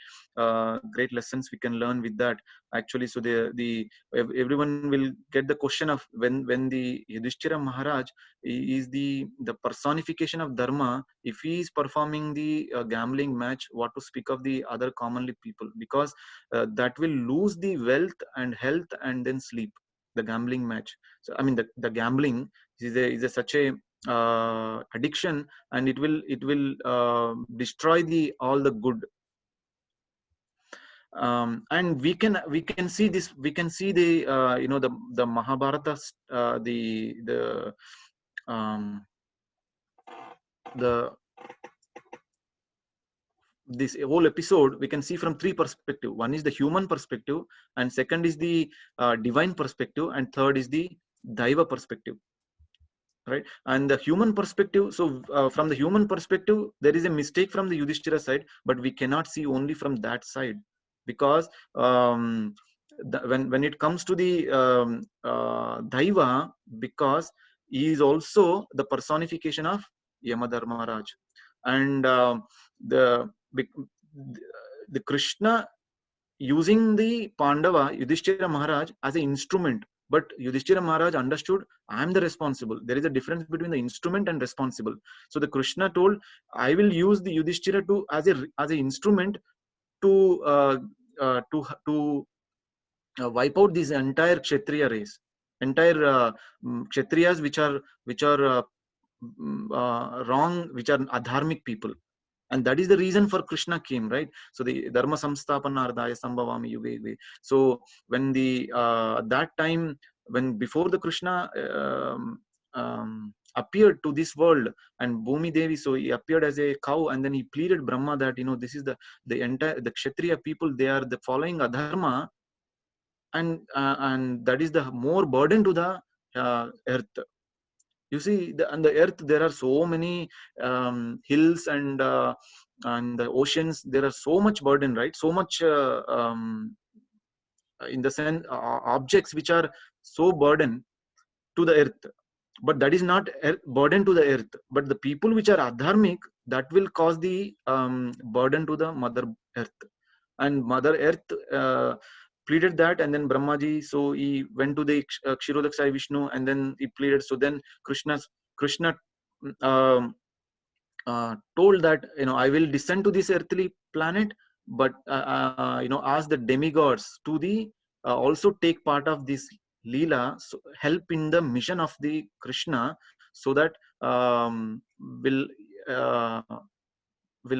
great lessons we can learn with that actually. So everyone will get the question of when the Yudhishthira Maharaj is the personification of dharma. If he is performing the gambling match, what to speak of the other commonly people, because that will lose the wealth and health and then sleep, the gambling match. So I mean the gambling is such a addiction, and it will destroy the all the good. And we can see this, we can see the the Mahabharata, the this whole episode we can see from three perspectives. One is the human perspective, and second is the divine perspective, and third is the Daiva perspective, right? And the human perspective, so from the human perspective there is a mistake from the Yudhishthira side, but we cannot see only from that side, because when it comes to the Daiva, because he is also the personification of Yamadharmaraj, and the Krishna using the Pandava Yudhishthira Maharaj as an instrument, but Yudhishthira Maharaj understood, I am the responsible. There is a difference between the instrument and responsible. So the Krishna told, I will use the Yudhishthira to as an instrument to wipe out this entire Kshatriya race, entire Kshatriyas which are wrong, which are adharmic people. And that is the reason for Krishna came, right? So the Dharma Samstapanardaya Sambhavami Yuge Yuge. So when the that time, when before the Krishna appeared to this world, and Bhumi Devi, so he appeared as a cow, and then he pleaded Brahma that this is the entire the Kshatriya people, they are the following adharma, and that is the more burden to the earth. You see, on the earth there are so many hills and the oceans. There are so much burden, right? So much in the sense objects which are so burden to the earth, but that is not burden to the earth. But the people which are adharmic, that will cause the burden to the Mother Earth, and Mother Earth pleaded that, and then Brahmaji, so he went to the Kshirodakshai Vishnu, and then he pleaded. So then Krishna told that I will descend to this earthly planet, but ask the demigods to the also take part of this Leela, so help in the mission of the Krishna, so that will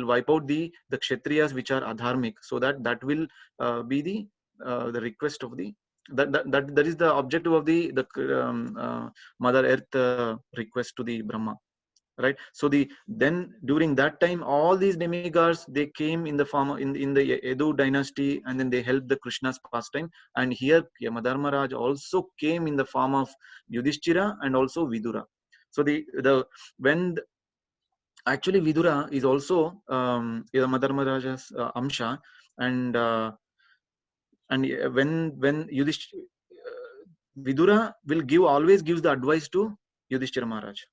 wipe out the Kshatriyas which are adharmic, so that will be the request of the that is the objective of the Mother Earth request to the Brahma, right? So then during that time, all these demigods, they came in the form in the Edo dynasty, and then they helped the Krishna's pastime. And here Yamadharmaraj also came in the form of Yudhishthira and also Vidura. So actually Vidura is also Yamadharmaraja's Amsha, and when Yudhishthira, Vidura will always gives the advice to Yudhishthira Maharaj.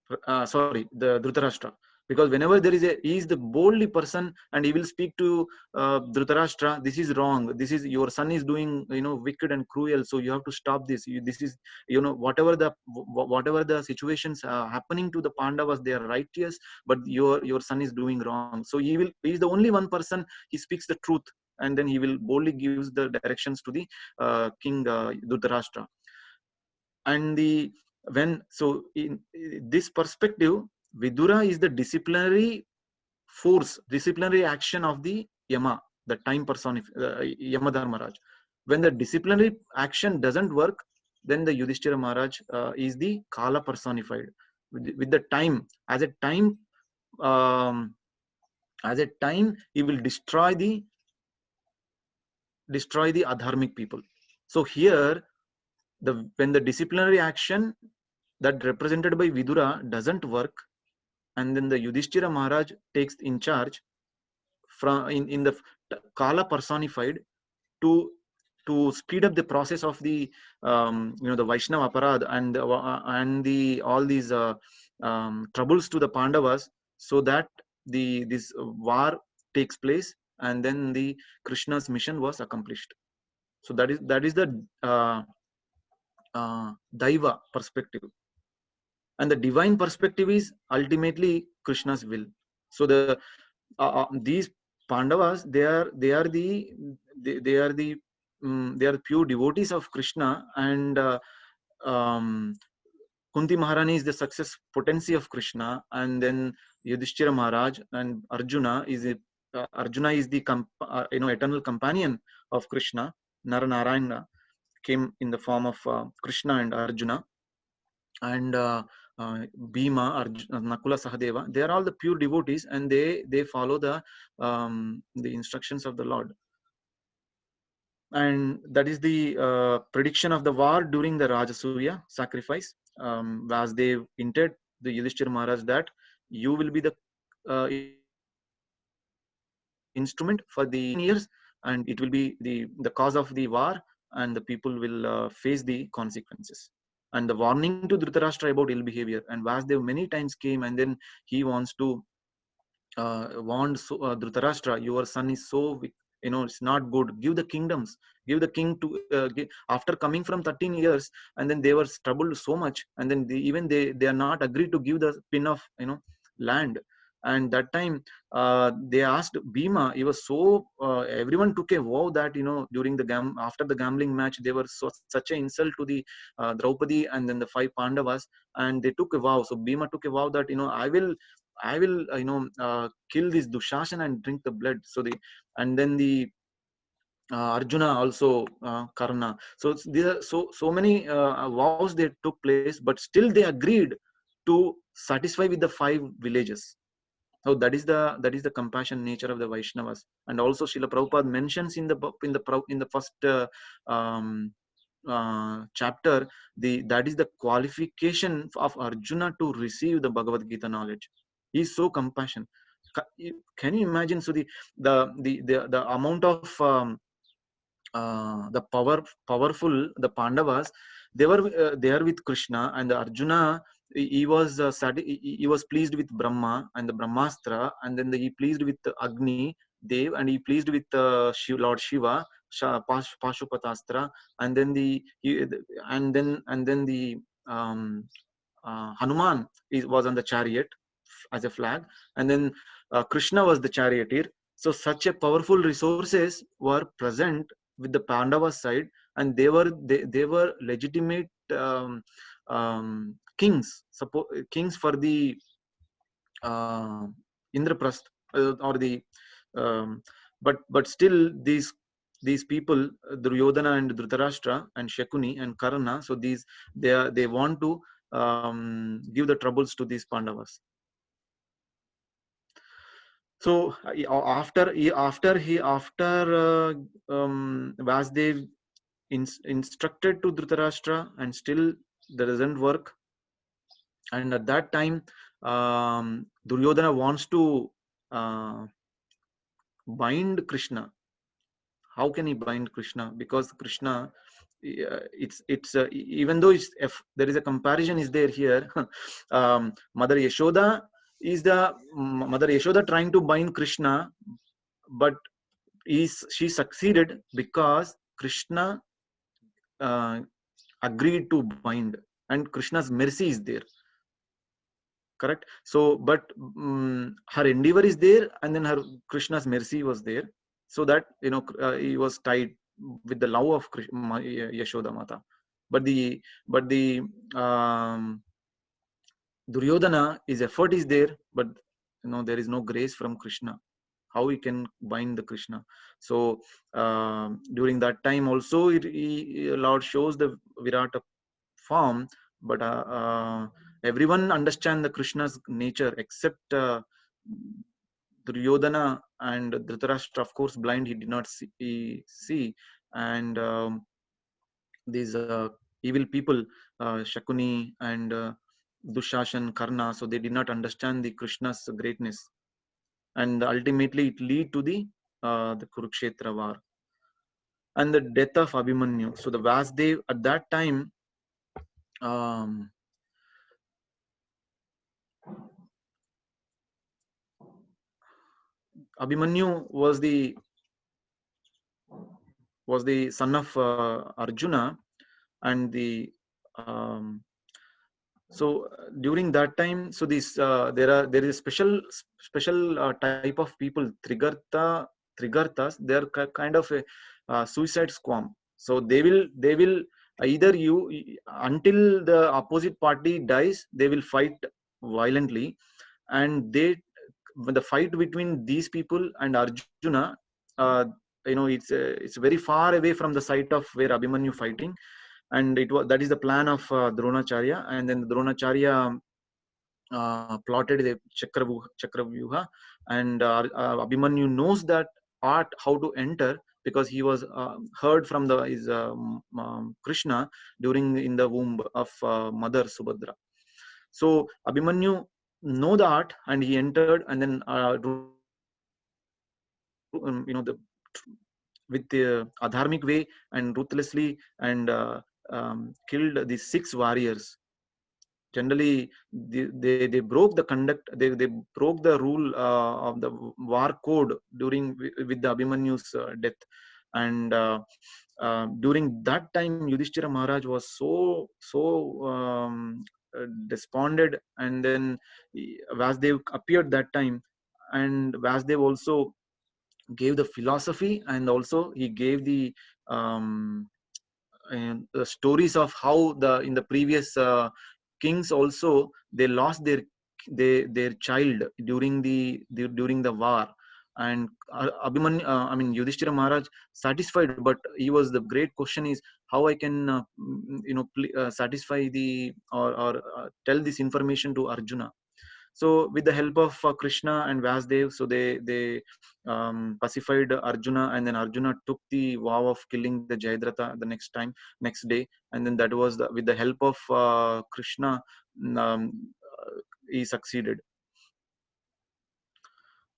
The Dhritarashtra, because whenever there is he is the boldly person, and he will speak to Dhritarashtra, this is wrong, this is your son is doing wicked and cruel, so you have to stop this. This is whatever the situations happening to the Pandavas, they are righteous, but your son is doing wrong. So he is the only one person, he speaks the truth. and then he will boldly gives the directions to the king Dhritarashtra. And in this perspective, Vidura is the disciplinary force, disciplinary action of the Yama, the time Yama Dharmaraj. When the disciplinary action doesn't work, then the Yudhishthira Maharaj is the Kala personified. With the time, as a time, he will destroy the adharmic people. So here, when the disciplinary action that represented by Vidura doesn't work, and then the Yudhishthira Maharaj takes in charge from in the Kala personified to speed up the process of the the Vaishnava Aparad and all these troubles to the Pandavas, so that this war takes place, and then the Krishna's mission was accomplished. So that is the Daiva perspective, and the divine perspective is ultimately Krishna's will. So these Pandavas, they are pure devotees of Krishna, and Kunti Maharani is the success potency of Krishna, and then Yudhishthira Maharaj and Arjuna is the eternal companion of Krishna. Naranarayana came in the form of Krishna and Arjuna, and Bhima, Nakula, Sahadeva. They are all the pure devotees, and they follow the instructions of the Lord. And that is the prediction of the war during the Rajasuya sacrifice. Vasdev hinted the Yudhishthira Maharaj that you will be the instrument for the years, and it will be the cause of the war, and the people will face the consequences. And the warning to Dhritarashtra about ill behavior, and Vasdev many times came, and then he wants to warn Dhritarashtra, your son is so weak, it's not good. Give the kingdoms, give the king to after coming from 13 years, and then they were troubled so much, and then they are not agreed to give the pin of land. And that time they asked Bhima. He was so everyone took a vow that during after the gambling match, they were such an insult to the Draupadi and then the 5 Pandavas, and they took a vow. So Bhima took a vow that I will kill this Dushasana and drink the blood. And then the Arjuna also, Karna. So there are so many vows they took place, but still they agreed to satisfy with the 5 villages. So that is the compassion nature of the Vaishnavas. And also Srila Prabhupada mentions in the first chapter, that is the qualification of Arjuna to receive the Bhagavad Gita knowledge. He is so compassionate. Can you imagine? So the amount of the powerful the Pandavas, they were there with Krishna, and the Arjuna, he was pleased with Brahma and the Brahmastra, and then he pleased with Agni Dev, and he pleased with Lord Shiva, Pashupatastra, and then the Hanuman was on the chariot as a flag, and then Krishna was the charioteer. So such a powerful resources were present with the Pandavas side, and they were legitimate kings for the Indraprasth or the but still these people, Duryodhana and Dhritarashtra and Shakuni and Karna, so they want to give the troubles to these Pandavas. So after Vasdev instructed to Dhritarashtra, and still that doesn't work, and at that time Duryodhana wants to bind Krishna. How can he bind Krishna? Because Krishna, even though there is a comparison is there here. Mother Yashoda trying to bind Krishna, but she succeeded because Krishna agreed to bind, and Krishna's mercy is there. Correct. So, but her endeavor is there, and then Krishna's mercy was there. so that he was tied with the love of Yashoda Mata. But the Duryodhana, his effort is there, but there is no grace from Krishna. How he can bind the Krishna? So during that time also, Lord shows the Virata form, but everyone understand the Krishna's nature except Duryodhana and Dhritarashtra. Of course, blind, he did not see. And these evil people, Shakuni and Dushashan, Karna, so they did not understand the Krishna's greatness, and ultimately it lead to the Kurukshetra war and the death of Abhimanyu. So the Vasdev at that time, Abhimanyu was the son of Arjuna, and the so during that time, so this there is a special type of people, Trigartas. They are kind of a suicide squad. So they will either until the opposite party dies, they will fight violently, and the fight between these people and Arjuna, it's very far away from the site of where Abhimanyu fighting, and that is the plan of Dronacharya. And then Dronacharya plotted the Chakravyuha, and Abhimanyu knows that art, how to enter, because he was heard from his Krishna in the womb of mother Subhadra. So Abhimanyu know the art, and he entered, and then with the adharmic way and ruthlessly, and killed the 6 warriors. Generally, they broke the conduct. They broke the rule of the war code with the Abhimanyu's death. And during that time, Yudhishthira Maharaj was so despondent, and then Vasdev appeared that time, and Vasdev also gave the philosophy, and also he gave the stories of how in the previous kings also they lost their child during the war. And Yudhishthira Maharaj satisfied, but he was, the great question is how I can satisfy or tell this information to Arjuna. So with the help of Krishna and Vasdev, so they pacified Arjuna, and then Arjuna took the vow of killing the Jayadratha the next day, and then that was with the help of Krishna, he succeeded.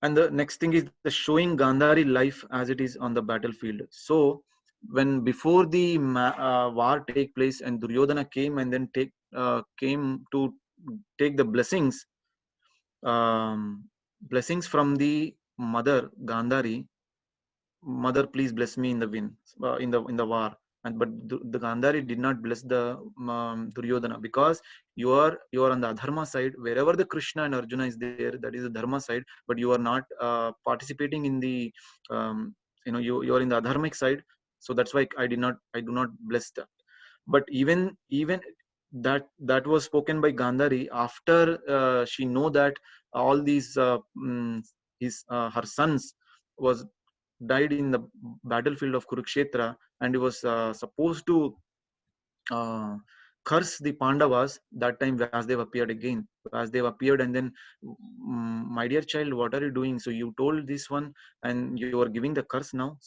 And the next thing is the showing Gandhari life as it is on the battlefield. So when before the war take place, and Duryodhana came and then came to take the blessings from the mother Gandhari. Mother, please bless me in the win, in the war. But the Gandhari did not bless the Duryodhana, because you are on the adharma side. Wherever the Krishna and Arjuna is there, that is the dharma side, but you are not participating in the you are in the adharmic side. So that's why I do not bless that. But even that was spoken by Gandhari after she know that all these her sons was died in the battlefield of Kurukshetra, and he was supposed to curse the Pandavas. That time Vasdev appeared again. Vasdev appeared, and then, my dear child, what are you doing? So you told this one, and you are giving the curse now.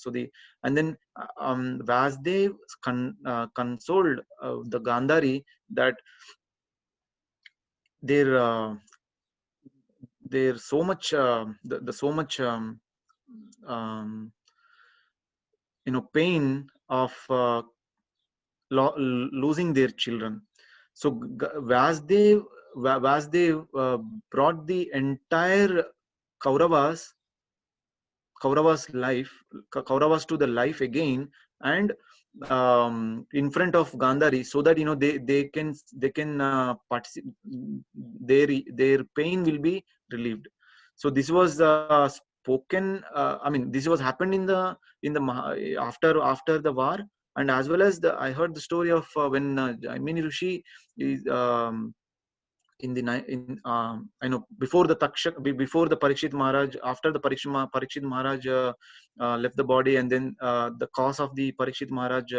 And then Vasdev consoled the Gandhari that they're so much pain of losing their children. So Vasdev brought the entire Kauravas to the life again, and in front of Gandhari, so that they can participate. Their pain will be relieved. So this was spoken. I mean, this was happened in the after the war, and as well as I heard the story of when Jaimini Rishi is in the I know before the before the Parikshit Maharaj, after the Parikshit Maharaj left the body, and then the cause of the Parikshit Maharaj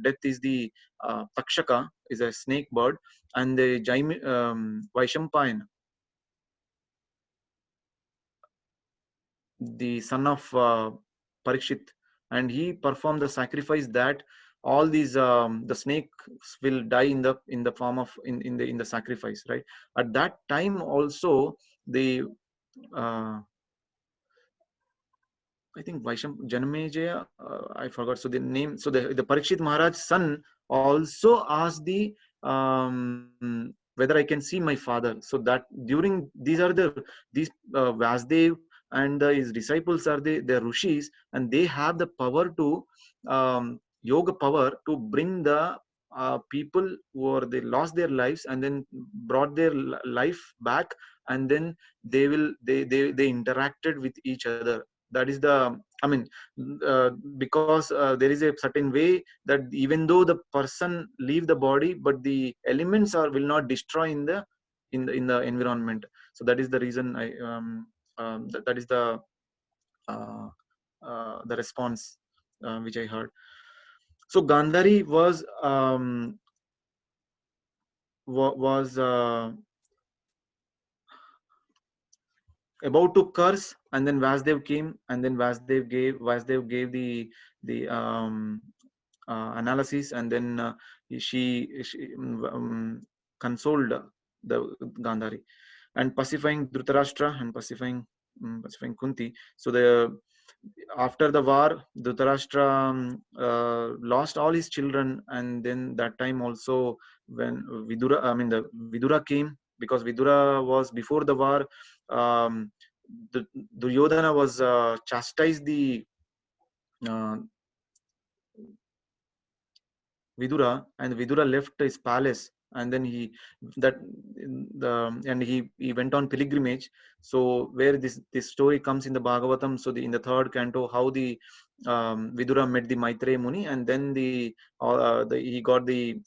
death is the Takshaka, is a snake bird, and the Vaishampayan, the son of Parikshit, and he performed the sacrifice that all these the snakes will die in the form of in the sacrifice, right? At that time also the I think Janamejaya, I forgot. So the name, so the Parikshit Maharaj's son also asked the whether I can see my father. So that during these Vasdev and his disciples are the Rishis, and they have the power to yoga power to bring the people who are they lost their lives and then brought their life back, and then they interacted with each other. That is the, I mean, because there is a certain way that even though the person leave the body, but the elements will not destroy in the environment. So that is the reason that is the response which I heard. So Gandhari was about to curse, and then Vasdev came, and then Vasdev gave the analysis, and then she consoled the Gandhari, and pacifying Dhritarashtra and pacifying Kunti. So after the war, Dhritarashtra lost all his children, and then that time also when the Vidura came, because Vidura was before the war. Duryodhana was chastised the Vidura, and Vidura left his palace, and then he went on pilgrimage. So where this story comes in the Bhagavatam, so in the 3rd canto, how the Vidura met the Maitreya Muni, and then he got the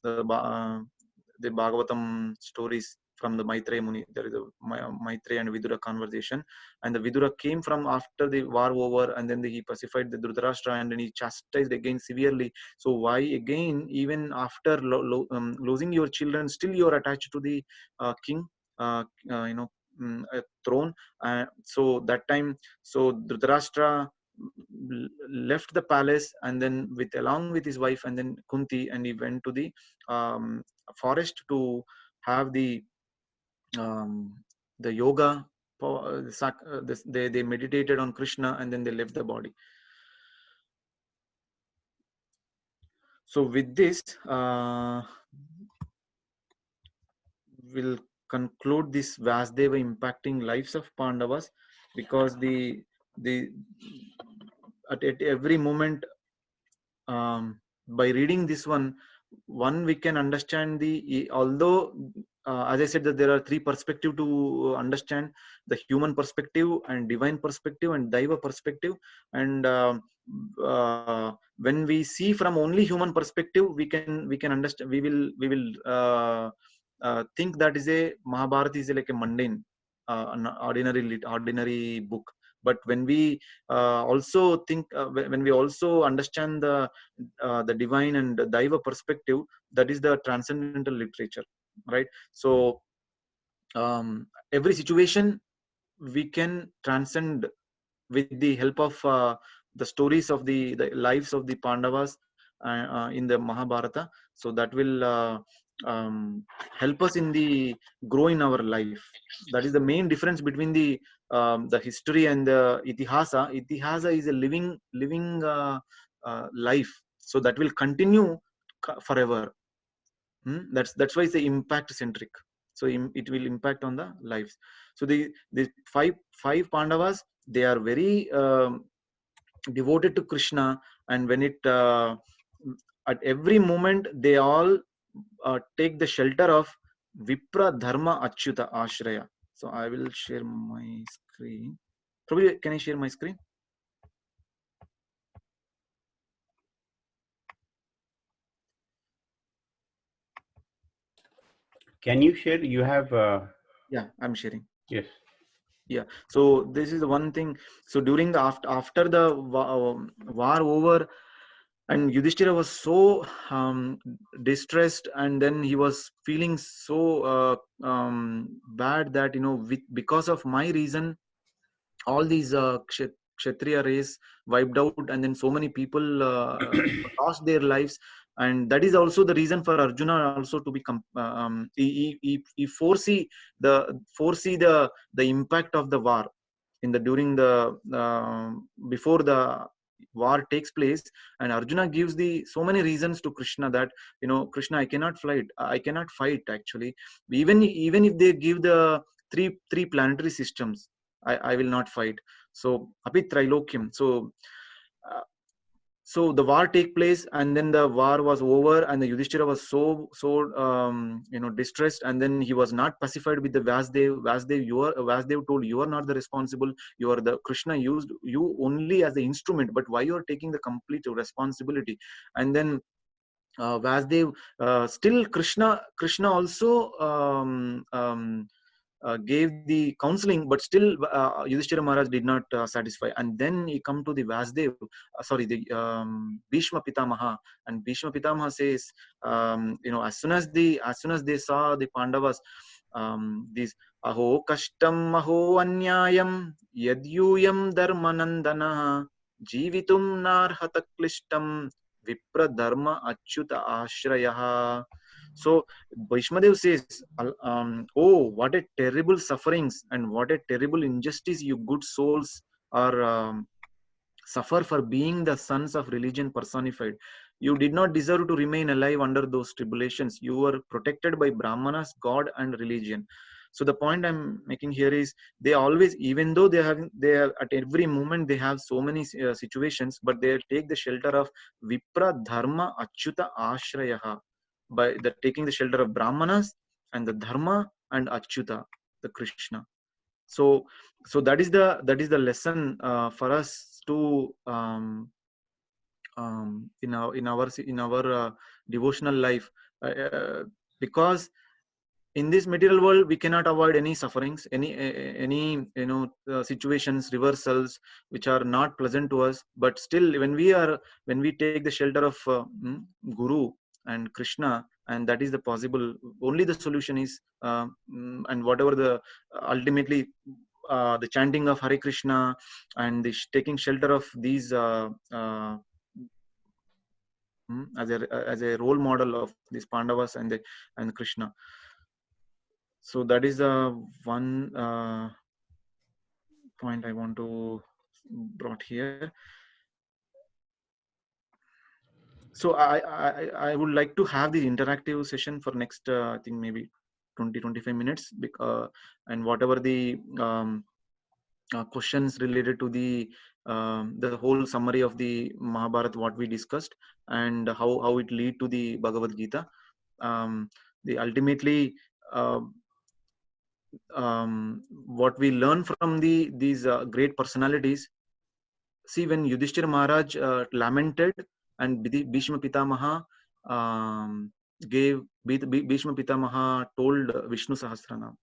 Bhagavatam stories from the Maitreya Muni. There is a Maitreya and Vidura conversation, and the Vidura came from after the war over, and then he pacified the Dhritarashtra, and then he chastised again severely. So why again, even after losing your children, still you are attached to the king, a throne? So that time, so Dhritarashtra left the palace, and then along with his wife and then Kunti, and he went to the forest to have the yoga. They meditated on Krishna, and then they left the body. So with this, we'll conclude this Vasdeva impacting lives of Pandavas, because at every moment, by reading this one we can understand although as I said, that there are 3 perspectives to understand: the human perspective, and divine perspective, and Daiva perspective. And when we see from only human perspective, we can understand, we will think that is a Mahabharata is like a mundane, an ordinary book. But when we also think, when we also understand the divine and the Daiva perspective, that is the transcendental literature, right? So every situation we can transcend with the help of the stories of the lives of the Pandavas in the Mahabharata. So that will help us in the grow in our life. That is the main difference between the history and the Itihasa. Itihasa is a living life, so that will continue forever. That's why it's the impact centric. So it will impact on the lives. So the five Pandavas, they are very devoted to Krishna, and when it at every moment they all take the shelter of Vipra Dharma Achyuta Ashraya. So I will share my screen. Prabhu, can I share my screen? Can you share? You have. Yeah, I'm sharing. Yes. Yeah. So this is the one thing. So during the after the war over, and Yudhishthira was so distressed, and then he was feeling so bad that, you know, because of my reason, all these kshatriya race wiped out, and then so many people lost their lives. And that is also the reason for Arjuna also to become he foresee the impact of the war in the during the before the war takes place. And Arjuna gives the so many reasons to Krishna that, you know, Krishna, I cannot fight actually, even if they give the three planetary systems, I will not fight. So Apit Trilokyam. Uh, so the war take place, and then the war was over, and the Yudhishthira was so you know, distressed, and then he was not pacified with the Vasdev. Vasdev told, you are not the responsible, you are the Krishna used you only as the instrument, but why you are taking the complete responsibility? And then Vasdev, still Krishna also gave the counseling, but still Yudhishthira Maharaj did not satisfy. And then he come to the Vasdev, the Bhishma Pitamaha, and Bhishma Pitamaha says, you know, as soon as they saw the Pandavas, these aho kashtam aho anyayam yadyuyam dharmanandana jivitum narhata klishtam vipra dharma achyuta ashrayah. So Vaishmadev says, oh, what a terrible sufferings and what a terrible injustice you good souls are suffer for being the sons of religion personified. You did not deserve to remain alive under those tribulations. You were protected by Brahmanas, God, and religion. So the point I'm making here is, they always, even though they have at every moment they have so many situations, but they take the shelter of Vipra Dharma Achyuta Ashrayaha, by the taking the shelter of Brahmanas and the Dharma and Achyuta, the Krishna. So that is the lesson for us to in our devotional life, because in this material world we cannot avoid any sufferings, any situations, reversals which are not pleasant to us. But still, when we take the shelter of Guru and Krishna, and that is the possible, only the solution is and whatever the ultimately the chanting of Hare Krishna and the taking shelter of these as a role model of these Pandavas and Krishna. So that is the one point I want to brought here. So I would like to have the interactive session for next I think maybe 20-25 minutes, and whatever the questions related to the whole summary of the Mahabharata, what we discussed, and how it lead to the Bhagavad Gita. The ultimately what we learn from these great personalities. See, when Yudhishthira Maharaj lamented, and Bhishma Pitamaha Bhishma Pitamaha told Vishnu Sahasranam,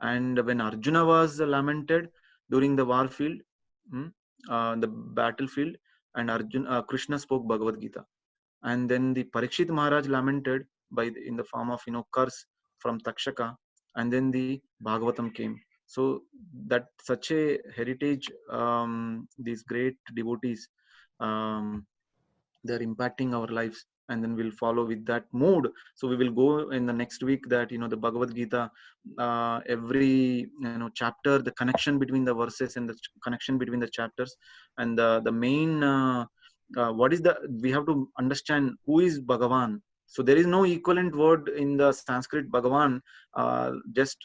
and when Arjuna was lamented during the war field, the battlefield, and Krishna spoke Bhagavad Gita. And then the Parikshit Maharaj lamented in the form of curse from Takshaka, and then the Bhagavatam came. So that such a heritage, these great devotees, they're impacting our lives, and then we'll follow with that mood. So we will go in the next week that the Bhagavad Gita, every chapter, the connection between the verses and the connection between the chapters, and the main what is we have to understand who is Bhagavan. So there is no equivalent word in the Sanskrit Bhagavan, just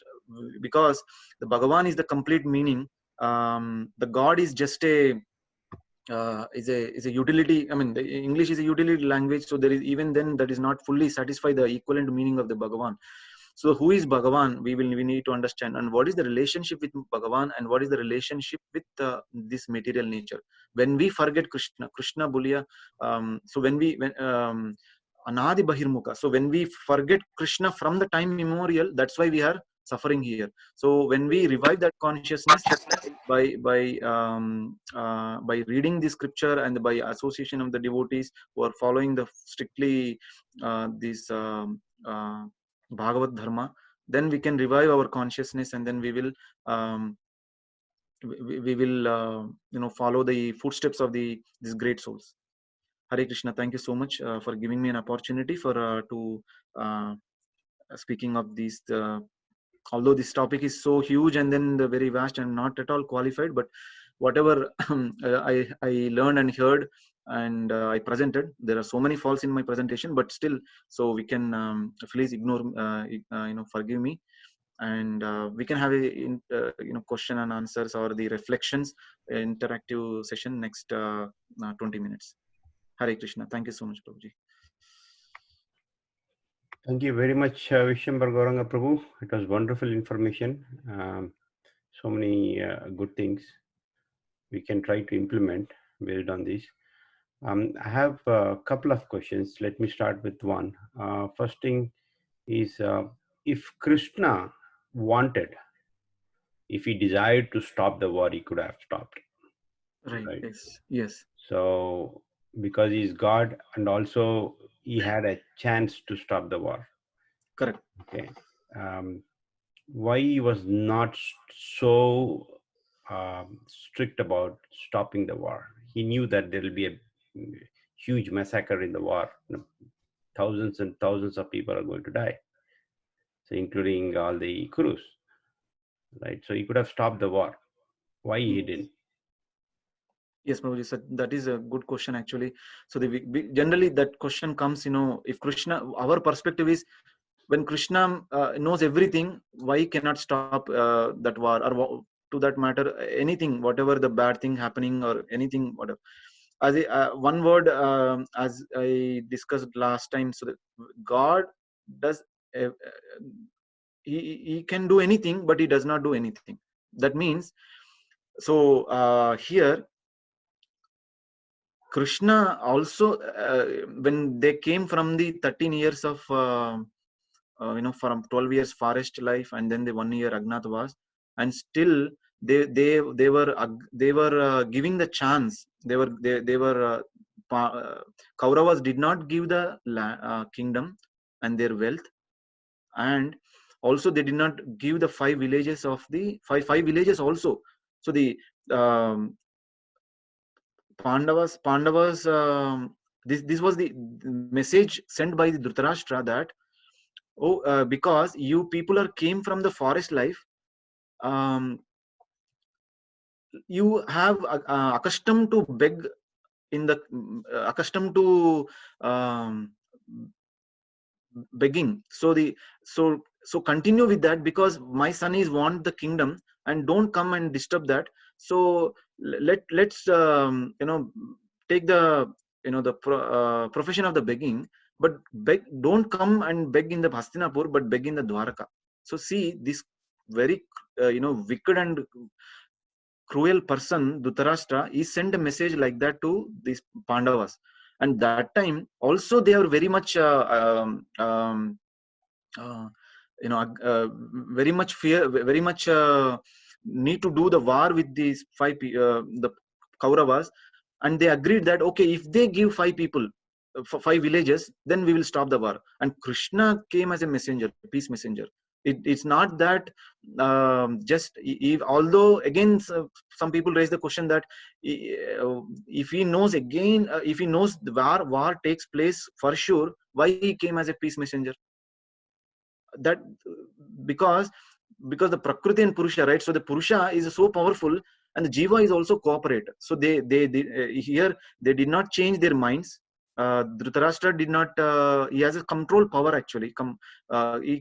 because the Bhagavan is the complete meaning. The God is just is a utility. I mean, the English is a utility language, so there is, even then, that is not fully satisfy the equivalent meaning of the Bhagavan. So who is Bhagavan? We need to understand, and what is the relationship with Bhagavan, and what is the relationship with this material nature. When we forget Krishna Bulia, so when Anadi Bahirmukha, so when we forget Krishna from the time immemorial, that's why we are suffering here. So when we revive that consciousness by reading the scripture and by association of the devotees who are following the strictly this Bhagavad Dharma, then we can revive our consciousness, and then we will follow the footsteps of these great souls. Hare Krishna. Thank you so much for giving me an opportunity for to speaking of these. Although this topic is so huge and then very vast, and not at all qualified, but whatever I learned and heard and I presented, there are so many faults in my presentation, but still, so we can please ignore, forgive me, and we can have a question and answers or the reflections interactive session next 20 minutes. Hare Krishna. Thank you so much, Prabhuji. Thank you very much, Vishwambar Gauranga Prabhu. It was wonderful information. So many good things we can try to implement based on this. I have a couple of questions. Let me start with one. First thing is, if Krishna wanted, if he desired to stop the war, he could have stopped. Right. Yes. Yes. So because he's God, and also he had a chance to stop the war. Correct. Okay. Why he was not so strict about stopping the war? He knew that there will be a huge massacre in the war. Thousands and thousands of people are going to die. So including all the Kurus. Right. So he could have stopped the war. Why he didn't? Yes, Prabhuji, so that is a good question actually. So generally that question comes, if Krishna, our perspective is, when Krishna knows everything, why cannot stop that war, or to that matter, anything, whatever the bad thing happening or anything, whatever. As one word, as I discussed last time, so that God does, he can do anything, but he does not do anything. That means, so here, Krishna also, when they came from the 13 years of, from 12 years forest life, and then the 1 year Agnatavas, and still they were giving the chance. Kauravas did not give the kingdom and their wealth, and also they did not give the 5 villages of the five villages also. So the Pandavas, this was the message sent by the Dhritarashtra that, because you people came from the forest life, you have accustomed to beg accustomed to begging. So continue with that, because my son is want the kingdom, and don't come and disturb that. So let's take the the profession of the begging, but don't come and beg in the Hastinapur, but beg in the Dwaraka. So see, this very wicked and cruel person Dhritarashtra, he sent a message like that to these Pandavas, and that time also they are very much very much fear, very much need to do the war with these 5 the Kauravas, and they agreed that, okay, if they give 5 people, 5 villages, then we will stop the war. And Krishna came as a messenger, peace messenger. It's not that just if, although again some people raise the question that if he knows again, if he knows the war takes place for sure, why he came as a peace messenger? That because the Prakriti and Purusha, right? So the Purusha is so powerful, and the Jiva is also cooperate. So they here they did not change their minds. Dhritarashtra did not. He has a control power actually.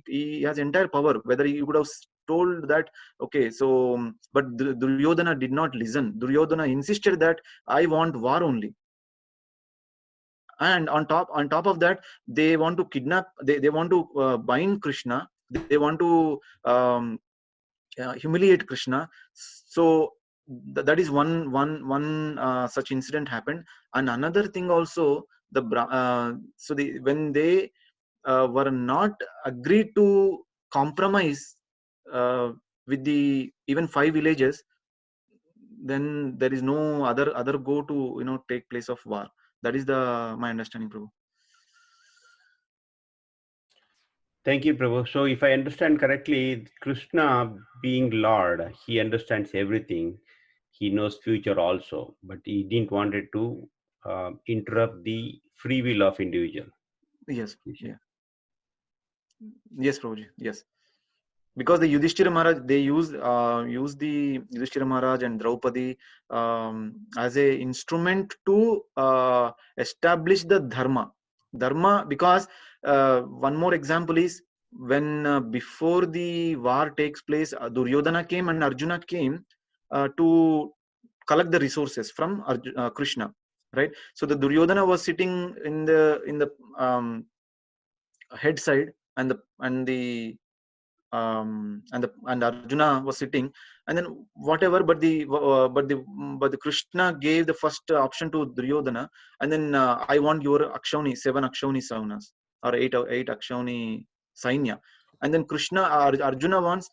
He has entire power. Whether he would have told that, okay, so but Duryodhana did not listen. Duryodhana insisted that I want war only. And on top of that, they want to kidnap. They want to bind Krishna they want to humiliate Krishna. So that is one such incident happened. And another thing also, when they were not agreed to compromise with the even 5 villages, then there is no other go to take place of war. That is my understanding, Prabhu. Thank you, Prabhu. So if I understand correctly, Krishna being Lord, he understands everything. He knows future also, but he didn't want it to interrupt the free will of individual. Yes. Yeah. Yes, Prabhuji. Yes. Because the Yudhishthira Maharaj, they use the Yudhishthira Maharaj and Draupadi as a instrument to establish the dharma. Because one more example is when before the war takes place, Duryodhana came and Arjuna came to collect the resources from Krishna, right? So the Duryodhana was sitting in the head side, and Arjuna was sitting, and then whatever, but the Krishna gave the first option to Duryodhana, and then I want your Akshoni, 7 Akshoni Saunas, or 8 Akshoni Sainya, and then Arjuna wants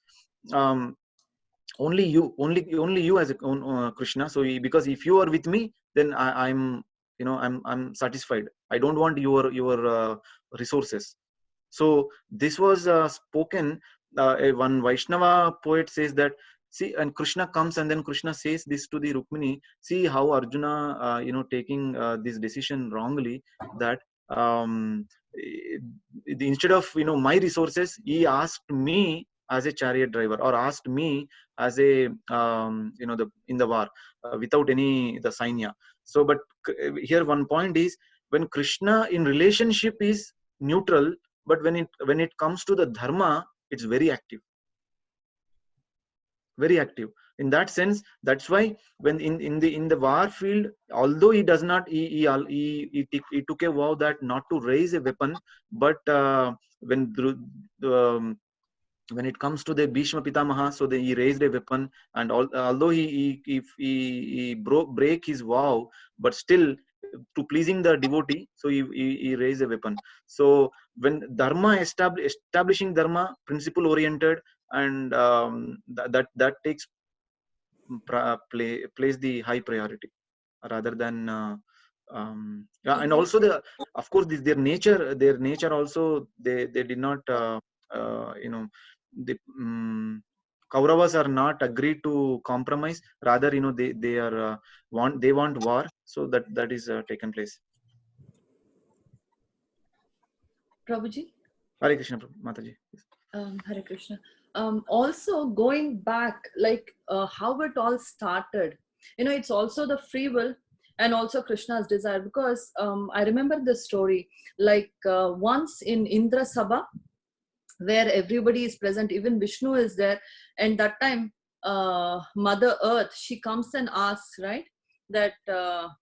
only you as a Krishna. So because if you are with me, then I'm satisfied. I don't want your resources. So this was spoken. One Vaishnava poet says that, see, and Krishna comes, and then Krishna says this to the Rukmini. See how Arjuna, taking this decision wrongly. That instead of my resources, he asked me as a chariot driver, or asked me as a in the war without any the sainya. So, but here one point is, when Krishna in relationship is neutral, but when it comes to the dharma, it's very active in that sense. That's why when in the war field, although he does not, he took a vow that not to raise a weapon, but when it comes to the Bhishma Pitamaha, so he raised a weapon, and although he break his vow, but still to pleasing the devotee, so he raised a weapon. So when dharma establishing dharma, principle oriented, and that takes plays the high priority rather than yeah. And also of course their nature also, they did not the Kauravas are not agreed to compromise, rather they are want war, so that is taken place. Prabhuji? Hare Krishna, Mataji. Hare Krishna. Also going back, like how it all started, it's also the free will and also Krishna's desire, because I remember this story, like once in Indra Sabha, where everybody is present, even Vishnu is there, and that time Mother Earth, she comes and asks, right, that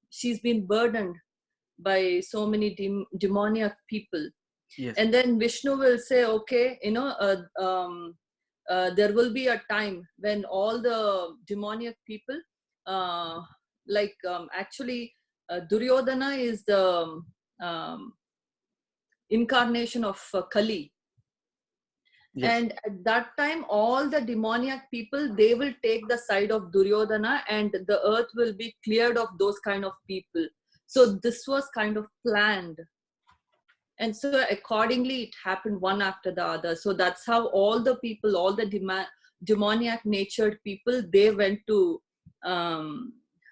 she's been burdened by so many demoniac people. Yes. And then Vishnu will say, okay, there will be a time when all the demoniac people, actually Duryodhana is the incarnation of Kali. Yes. And at that time, all the demoniac people, they will take the side of Duryodhana, and the earth will be cleared of those kind of people. So this was kind of planned. And so accordingly, it happened one after the other. So that's how all the people, all the demoniac natured people, they went to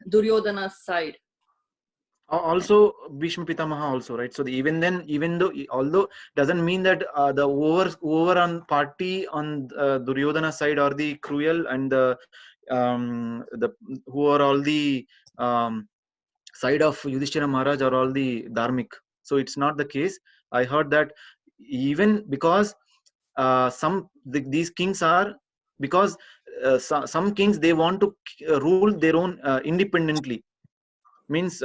Duryodhana's side. Also Bhishma Pitamaha also, right? So although doesn't mean that the over on party on Duryodhana side are the cruel, and the who are all the side of Yudhishthira Maharaj are all the dharmic. So it's not the case. I heard that even because these kings are, because some kings, they want to rule their own independently, means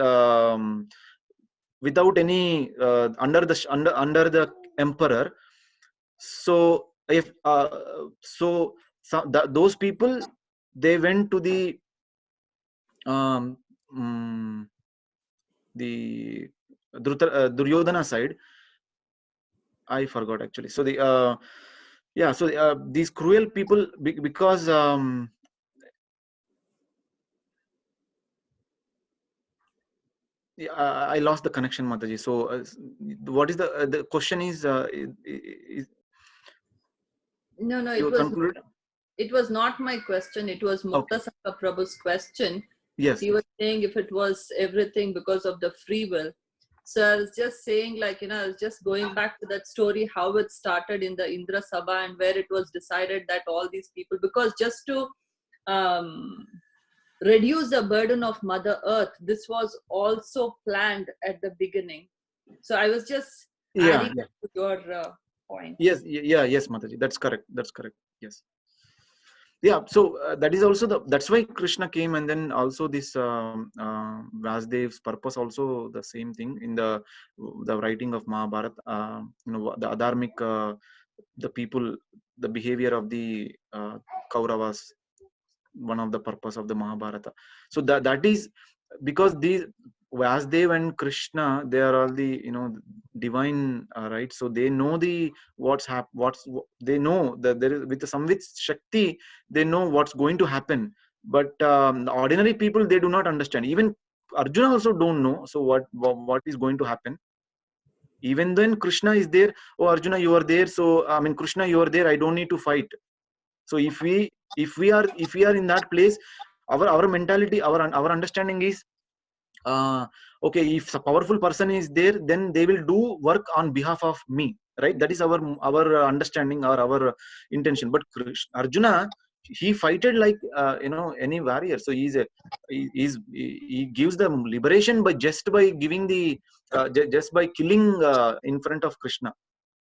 without any under the emperor. So if those people, they went to the um, mm, the Duryodhana side. I forgot actually. So these cruel people, because I lost the connection, Mataji. So what is the question is No, you concluded? it was not my question. It was Mukta Sangha Prabhu's question. Yes. He was saying if it was everything because of the free will. So I was just saying, like, I was just going back to that story, how it started in the Indra Sabha, and where it was decided that all these people, because just to reduce the burden of Mother Earth, this was also planned at the beginning. So I was just adding to your point. Yes, Mataji, that's correct. Yes. Yeah, so that is also that's why Krishna came, and then also this Vasudev's purpose also the same thing in the writing of Mahabharata. The adharmic, the people, the behavior of the Kauravas, one of the purpose of the Mahabharata. So that is because these Vasudev and Krishna, they are all the divine, right? So they know they know that there is with the Samvit Shakti, they know what's going to happen. But the ordinary people, they do not understand. Even Arjuna also don't know. So what is going to happen? Even then Krishna is there. Oh, Arjuna, you are there. So I mean, Krishna, you are there. I don't need to fight. So if we are in that place, our mentality, our understanding is okay, if a powerful person is there, then they will do work on behalf of me, right? That is our understanding or our intention. But Arjuna, he fighted like any warrior. So he gives the liberation by giving the just by killing in front of Krishna.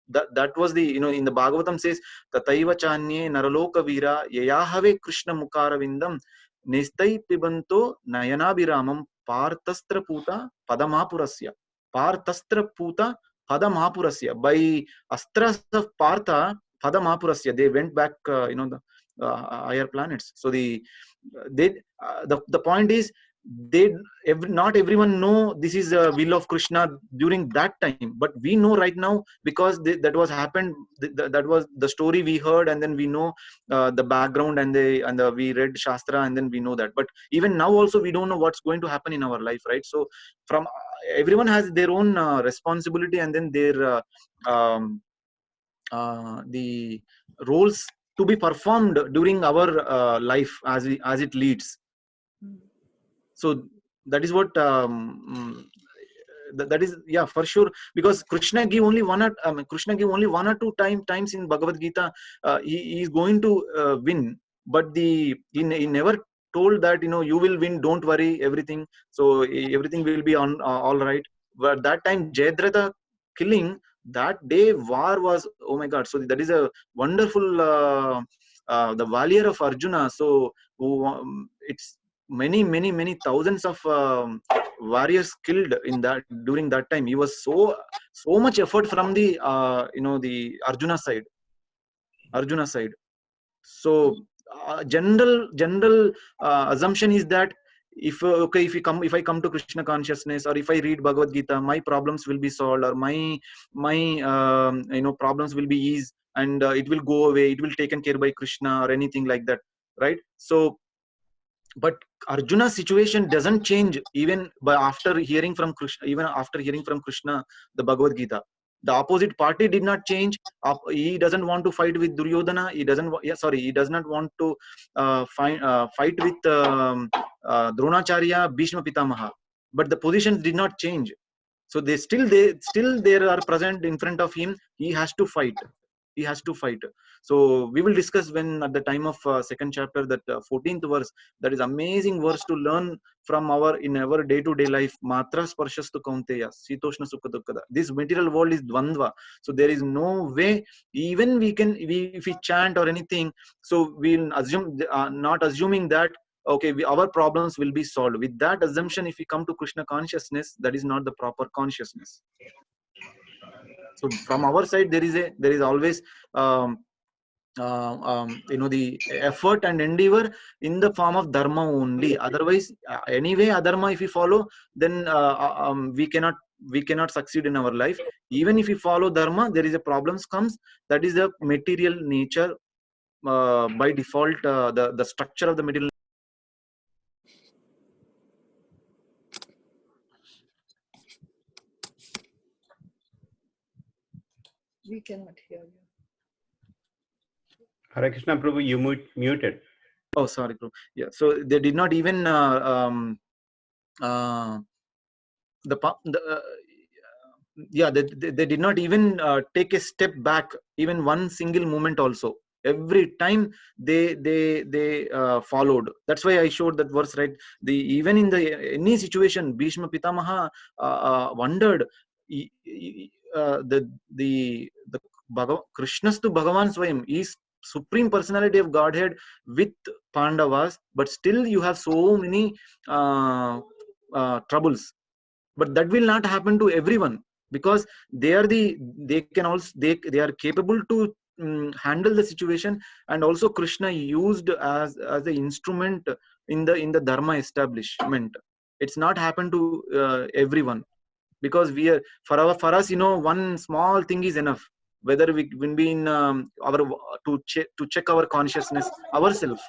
That was the in the Bhagavatam says tataiva chanye naraloka veera yayahave Krishna mukaravindam nestai pibanto nayanabhiramam partastra puta padamapurasya. Partastra puta padamapurasya. By astras of Partha padamapurasya, they went back the higher planets. So the point is, not everyone know this is a will of Krishna during that time, but we know right now because that was happened. That was the story we heard, and then we know the background, and we read Shastra, and then we know that. But even now also we don't know what's going to happen in our life, right? So from everyone has their own responsibility, and then their the roles to be performed during our life as it leads. So that is what that is, yeah, for sure, because Krishna give only one or two times in Bhagavad Gita he is going to win, but he never told that you will win, don't worry, everything, so everything will be on all right. But that time Jayadratha killing, that day war was, oh my god. So that is a wonderful the valor of Arjuna. So it's many thousands of warriors killed in that during that time. He was so much effort from the the Arjuna side. So general assumption is that if I come to Krishna consciousness, or if I read Bhagavad Gita, my problems will be solved, or my problems will be eased, and it will go away, it will taken care by Krishna, or anything like that, right? So but Arjuna's situation doesn't change even after hearing from Krishna, the Bhagavad Gita. The opposite party did not change. He doesn't want to fight with Duryodhana. He does not want to fight with Dronacharya, Bhishma Pitamaha. But the positions did not change. So they are present in front of him. He has to fight. So we will discuss when at the time of second chapter, that 14th verse. That is amazing verse to learn from in our day-to-day life. Matra sparshastu kaunteya sitoshna sukha dukkada. This material world is dvandva. So there is no way, even if we chant or anything, so we'll assume, not assuming that okay, our problems will be solved. With that assumption, if we come to Krishna consciousness, that is not the proper consciousness. So from our side, there is always the effort and endeavor in the form of dharma only. Otherwise, anyway, adharma if we follow, then we cannot succeed in our life. Even if we follow dharma, there is a problems comes. That is the material nature by default. The structure of the material. We cannot hear you. Hare Krishna Prabhu, you muted. Oh, sorry, bro. Yeah, so they did not even they did not even take a step back, even one single moment also. Every time they followed. That's why I showed that verse, right? Even in any situation, Bhishma Pitamaha wondered. Krishna's to Bhagavan Swayam is Supreme Personality of Godhead with Pandavas, but still you have so many troubles. But that will not happen to everyone, because they are capable to handle the situation. And also Krishna used as the instrument in the dharma establishment. It's not happened to everyone, because we are for us, one small thing is enough. Whether we will be in to check our consciousness ourselves,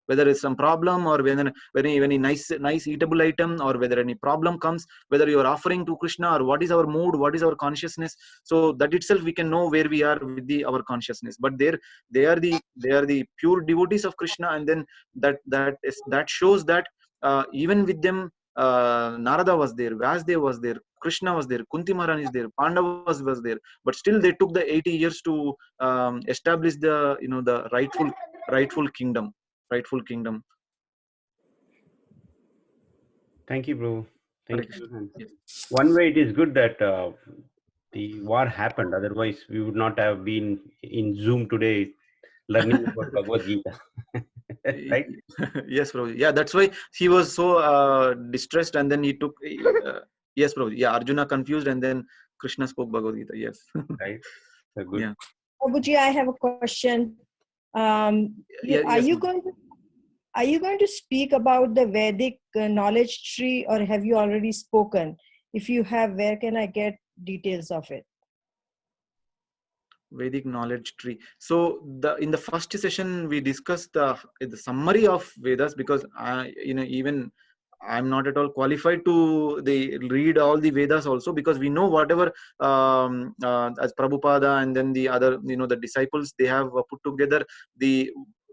whether it's some problem, or whether any nice eatable item, or whether any problem comes, whether you are offering to Krishna, or what is our mood, what is our consciousness. So that itself we can know where we are with our consciousness. But they are the pure devotees of Krishna, and then that shows that even with them, Narada was there, Vyasdev was there, Krishna was there, Kunti Maharani is there, Pandavas was there, but still they took the 80 years to establish the rightful kingdom. Thank you, bro. Thank Hare you. Yes. One way it is good that the war happened. Otherwise, we would not have been in Zoom today learning about Bhagavad Gita. Right? Yes, bro. Yeah, that's why he was so distressed, and then he took. Yes, bro. Yeah, Arjuna confused, and then Krishna spoke Bhagavad Gita. Yes. Right. So good. Yeah. Prabhuji, I have a question. Are Yes, you going to speak about the Vedic knowledge tree, or have you already spoken? If you have, where can I get details of it? Vedic knowledge tree. So in the first session we discussed the summary of Vedas, because even I'm not at all qualified to read all the Vedas also, because we know whatever as Prabhupada and then the other the disciples, they have put together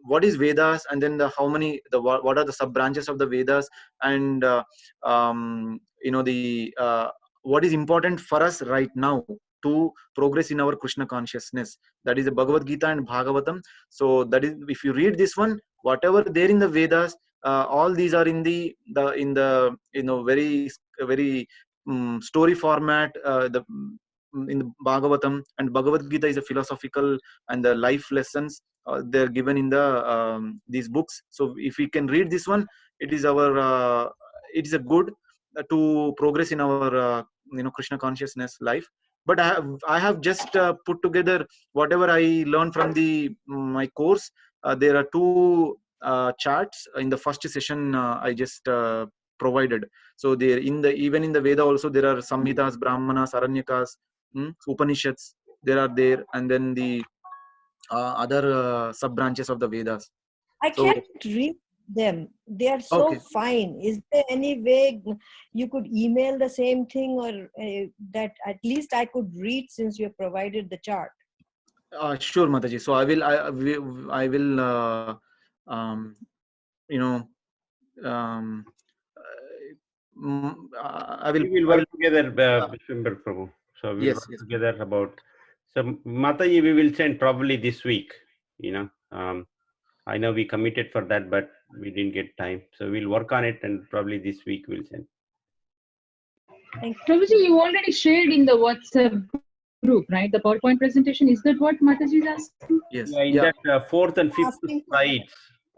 what is Vedas, and then what are the sub branches of the Vedas, and what is important for us right now to progress in our Krishna consciousness. That is the Bhagavad Gita and Bhagavatam. So that is, if you read this one, whatever there in the Vedas, all these are in the very story format. In the Bhagavatam, and Bhagavad Gita is a philosophical and the life lessons they're given in these books. So if we can read this one, it is a good to progress in our Krishna consciousness life. But I have just put together whatever I learned from my course. There are two charts in the first session I just provided. So there even in the Veda also there are Samhitas, Brahmanas, Aranyakas, Upanishads. There, and then the other sub branches of the Vedas. I can't read them. They are so fine. Is there any way you could email the same thing, or that at least I could read, since you have provided the chart? Sure, Mataji. So I will I will. We will work together, Vishwambar Prabhu. So we'll work together about. So Mataji, we will send probably this week. I know we committed for that, but we didn't get time. So we'll work on it, and probably this week we'll send. Prabhuji, you already shared in the WhatsApp group, right? The PowerPoint presentation. Is that what Mataji is asking? Yes. Yeah, in that fourth and fifth slides,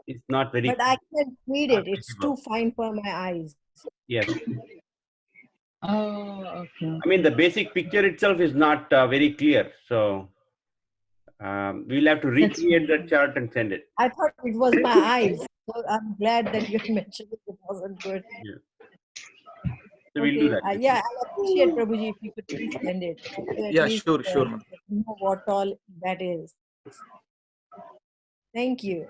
it's not very. But I can't read it. It's too fine for my eyes. Yes. Oh, okay. I mean, the basic picture itself is not very clear. So We'll have to recreate that chart and send it. I thought it was my eyes. So I'm glad that you mentioned it wasn't good. Yeah. So we'll do that. Yeah, I appreciate Prabhuji if you could please send it. So at Yeah, least, sure, sure. know what all that is. Thank you.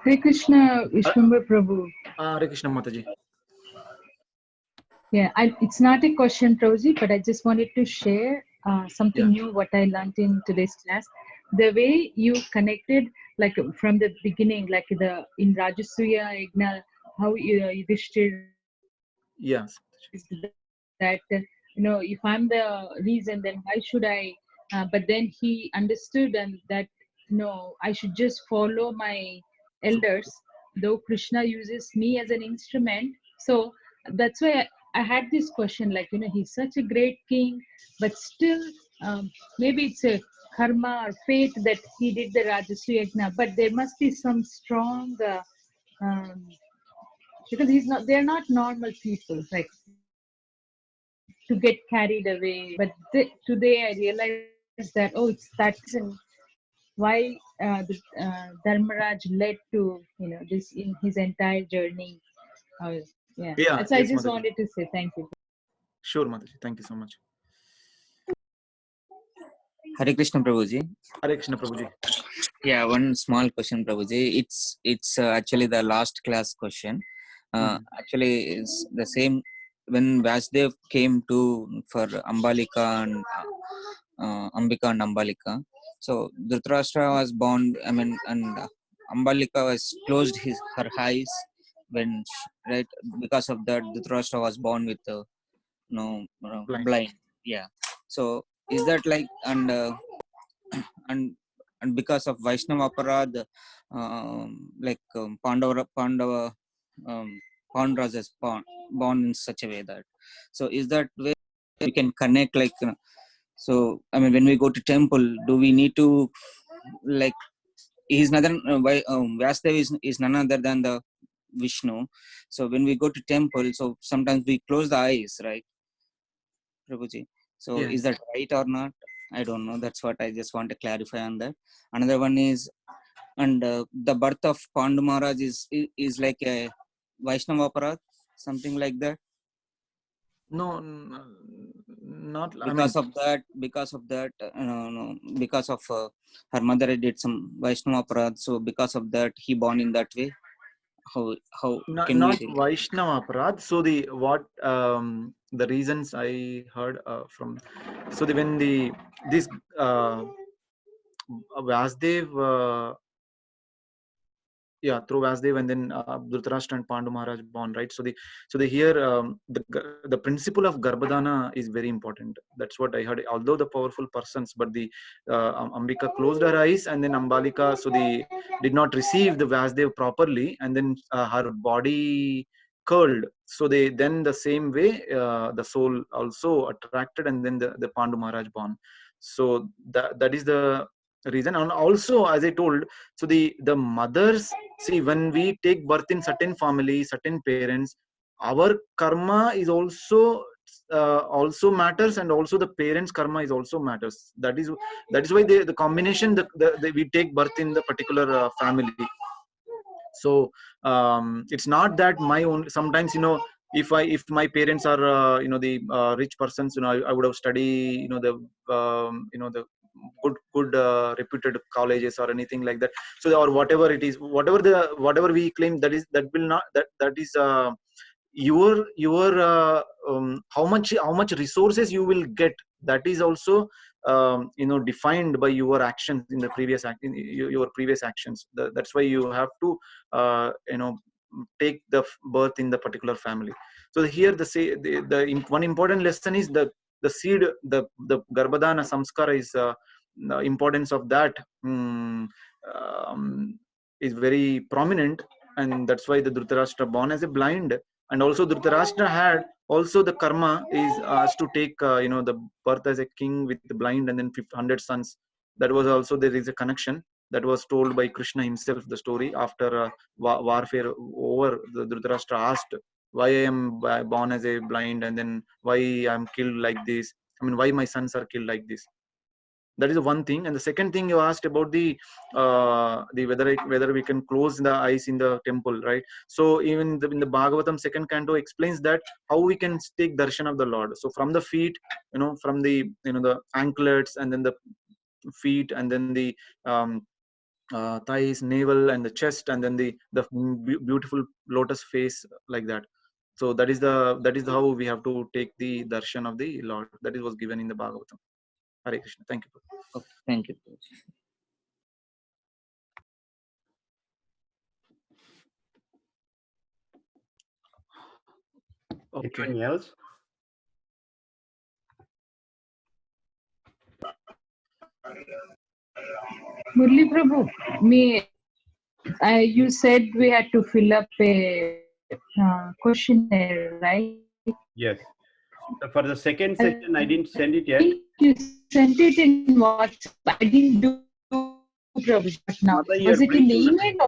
Hare Krishna, Vishwambar Prabhu. Hare Krishna Mataji. Yeah, it's not a question, Prabhuji, but I just wanted to share something new what I learned in today's class. The way you connected, like from the beginning, like in Rajasuya Yagna, how Yudhishthir Yes. that if I'm the reason, then why should I? But then he understood and that I should just follow my elders. Though Krishna uses me as an instrument, so that's why I had this question. Like he's such a great king, but still, maybe it's a karma or fate that he did the Rajasuya Yagna. But there must be some strong. Because they're not normal people, like to get carried away. But today I realized that it's that reason why Dharmaraj led to this in his entire journey. Yeah, So I yes, just Mataji. wanted to say thank you. Sure, Mataji. Thank you so much. Hare Krishna Prabhuji. Hare Krishna Prabhuji. Yeah, one small question, Prabhuji. It's actually the last class question. Actually, it's the same when Vasudev came for Ambalika and Ambika and Ambalika. So Dhritarashtra was born. I mean, and Ambalika was closed her eyes when right because of that Dhritarashtra was born with blind. Yeah. So is that like and because of Vaishnava Aparad, Pandava Pandras is born in such a way that. So is that way we can connect like so? I mean, when we go to temple, do we need to like? He's nothing. Vasudev is none other than the Vishnu. So when we go to temple, so sometimes we close the eyes, right, Prabhuji? So is that right or not? I don't know. That's what I just want to clarify on that. Another one is, and the birth of Pandu Maharaj is like a Vaishnava Aparad, something like that. No, not because of that. Because of her mother did some Vaishnava Aparad, so because of that he born in that way. How can not we? Vaishnava Aparad. So the reasons I heard from, so when this Vasudev. Through Vasudev and then Dhritarashtra and Pandu Maharaj born, right? So here the principle of Garbhadana is very important. That's what I heard. Although the powerful persons, but the Ambika closed her eyes and then Ambalika, so they did not receive the Vasudev properly, and then her body curled. So then the same way the soul also attracted, and then the Pandu Maharaj born. So that is the reason. And also, as I told, so the mothers, see, when we take birth in certain family, certain parents, our karma is also matters, and also the parents' karma is also matters. That is why the combination we take birth in the particular family. So it's not that my own. Sometimes if my parents are the rich persons, I would have studied the good reputed colleges or anything like that. So or whatever it is, whatever we claim, that will not that is your how much resources you will get. That is also defined by your actions in the your previous actions. That's why you have to take the birth in the particular family. So here the one important lesson is the seed, the Garbhadana samskara is the importance of that is very prominent, and that's why the Dhritarashtra born as a blind. And also Dhritarashtra had also the karma is to take the birth as a king with the blind and then 100 sons. That was also, there is a connection that was told by Krishna himself, the story after warfare over. The Dhritarashtra asked why I am born as a blind and then why I am killed like this. I mean, why my sons are killed like this. That is the one thing. And the second thing you asked about the whether we can close the eyes in the temple, right? So even in the Bhagavatam second canto explains that how we can take darshan of the Lord. So from the feet, from the the anklets, and then the feet, and then the thighs, navel, and the chest, and then the beautiful lotus face, like that. So that is how we have to take the darshan of the Lord. That is was given in the Bhagavatam. Hare Krishna. Thank you. Okay, thank you. Okay. Anyone else? Murli Prabhu, you said we had to fill up a questionnaire, right? Yes. So for the second session, I didn't send it yet. You sent it in WhatsApp. I didn't do Prabhu now. Mother, Was you're it in the breaking. email?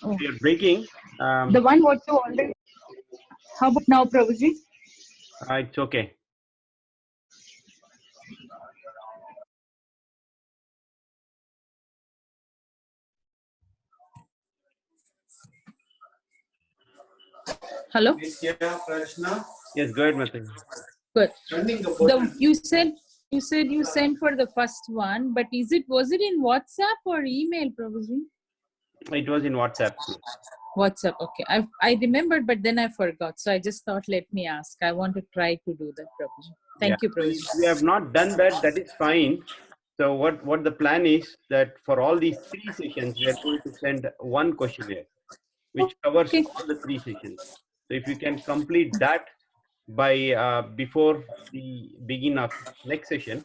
Or? You're breaking. The one what you already. How about now, Prabhuji? It's okay. Hello? Yes, go ahead, Mata. Good. You said you sent for the first one, but was it in WhatsApp or email, Prabhuji? It was in WhatsApp. WhatsApp. Okay. I remembered, but then I forgot. So I just thought, let me ask. I want to try to do that, Prabhuji. Thank you, Prabhuji. We have not done that. That is fine. So what the plan is that for all these 3 sessions, we are going to send one questionnaire, which covers all the 3 sessions. So if you can complete that by before the beginning of next session,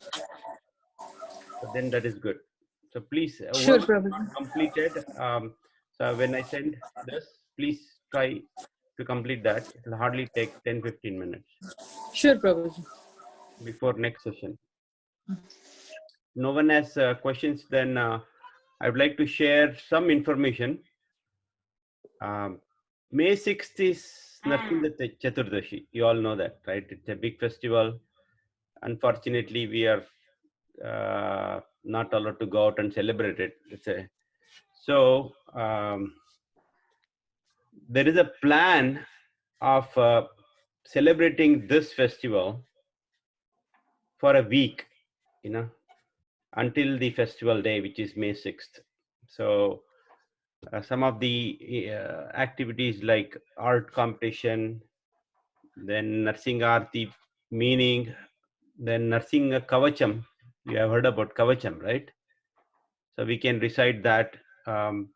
then that is good. So please, Sure, completed. So when I send this, please try to complete that. It will hardly take 10-15 minutes. Sure, Prabhuji. Before next session. No one has questions, then I would like to share some information. May 6th is Narsimha Chaturdashi. You all know that, right? It's a big festival. Unfortunately, we are not allowed to go out and celebrate it. So there is a plan of celebrating this festival for a week, until the festival day, which is May 6th. So some of the activities like art competition, then Narsingarti meaning, then Narsinga Kavacham. You have heard about Kavacham, right? So we can recite that. So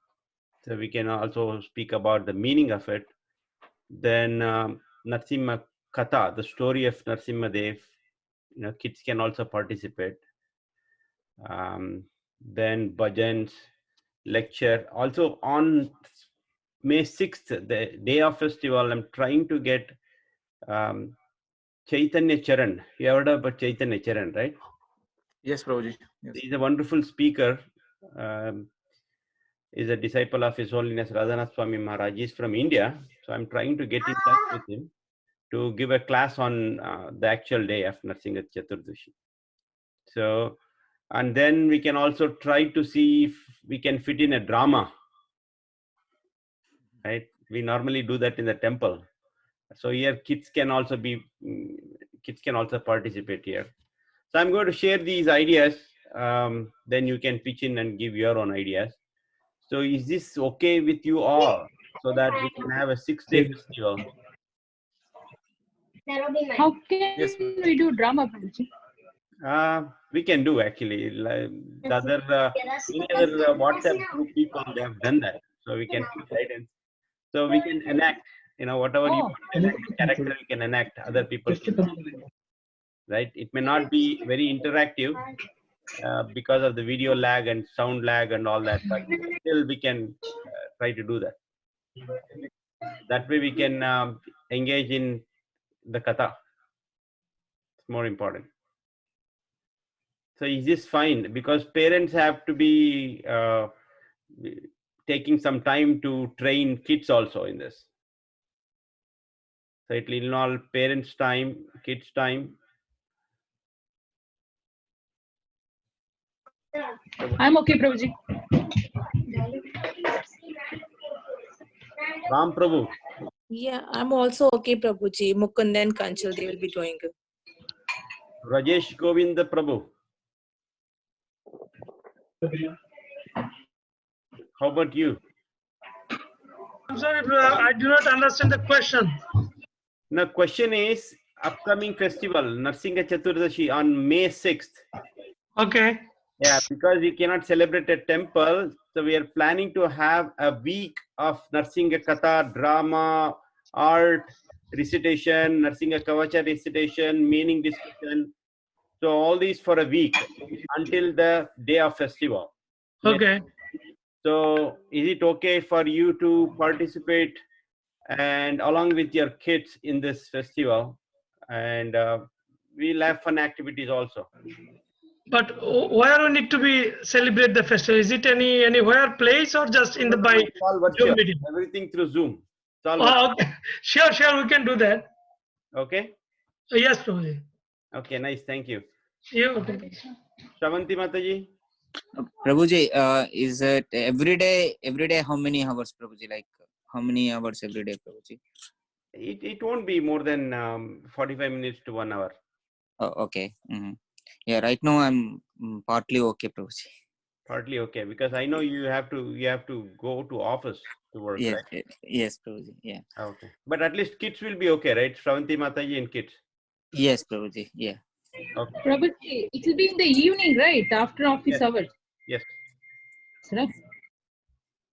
we can also speak about the meaning of it. Then Narsimha Katha, the story of Narsimha Dev. Kids can also participate. Then bhajans, lecture. Also on May 6th, the day of festival, I'm trying to get Chaitanya Charan. You heard about Chaitanya Charan, right? Yes, Prabhuji. Yes. He's a wonderful speaker. Is a disciple of His Holiness Radhanath Swami Maharaj. He's from India. So I'm trying to get in touch with him to give a class on the actual day of Narsimha Chaturdashi. So, and then we can also try to see if we can fit in a drama, right? We normally do that in the temple. So here kids can also participate here. So I'm going to share these ideas. Then you can pitch in and give your own ideas. So is this okay with you all? So that we can have a 6-day festival. How can we do drama, Prabhuji? We can do actually. The other WhatsApp group people, they have done that. So we can give guidance. So we can enact, whatever you want to enact, character you can enact, other people can do, right? It may not be very interactive because of the video lag and sound lag and all that, but still we can try to do that. That way we can engage in the katha. It's more important. So is this fine? Because parents have to be taking some time to train kids also in this. So it will involve parents' time, kids' time. I'm okay, Prabhuji. Ram Prabhu. Yeah, I'm also okay, Prabhuji. Mukund and Kanchal, they will be doing it. Rajesh Govinda Prabhu. How about you? I'm sorry, I do not understand the question. The question is upcoming festival, Narsinga Chaturdashi on May 6th. Okay. Yeah, because we cannot celebrate a temple, so we are planning to have a week of Narsinga Katha, drama, art, recitation, Narsinga Kavacha recitation, meaning discussion. So all these for a week until the day of festival. Okay. So is it okay for you to participate and along with your kids in this festival? And we'll have fun activities also. But where we need to be celebrate the festival? Is it anywhere place or just in the by It's all virtual. Zoom meeting? Everything through Zoom. It's all Oh, okay. Sure, we can do that. okay. Yes, Prabhuji. Okay, nice. Thank you. You. Shravanti Mataji. Prabhuji, is it every day how many hours, Prabhuji? Like how many hours every day, Prabhuji? It won't be more than 45 minutes to 1 hour. Oh, okay. Yeah, right now I'm partly okay, Prabhuji. Partly okay, because I know you have to go to office to work, Yes, right? yes, Prabhuji. Yeah. Okay. But at least kids will be okay, right? Shravanti Mataji and kids. Yes, Prabhuji. Yeah. Okay. Prabhuji, it will be in the evening, right? After office hours. Yes. Right?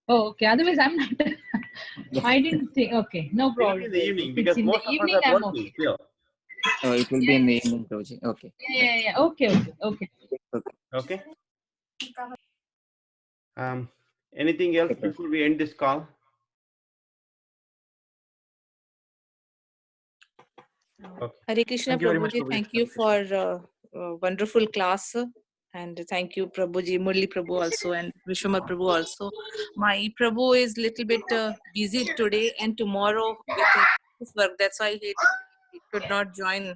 Oh, okay. Otherwise, I'm not. I didn't think. Okay, no problem. In the evening, If because it's in most the of evening, us are I'm working okay. still. Oh, it will be in the evening, Prabhuji. Okay. Yeah. Okay. Okay. Anything else before we end this call? Okay. Hare Krishna, Thank you very much, Prabhuji. Prabhuji. Thank you for wonderful class. And thank you, Prabhuji, Murli Prabhu also, and Vishwamar Prabhu also. My Prabhu is little bit busy today and tomorrow with his work. That's why he could not join.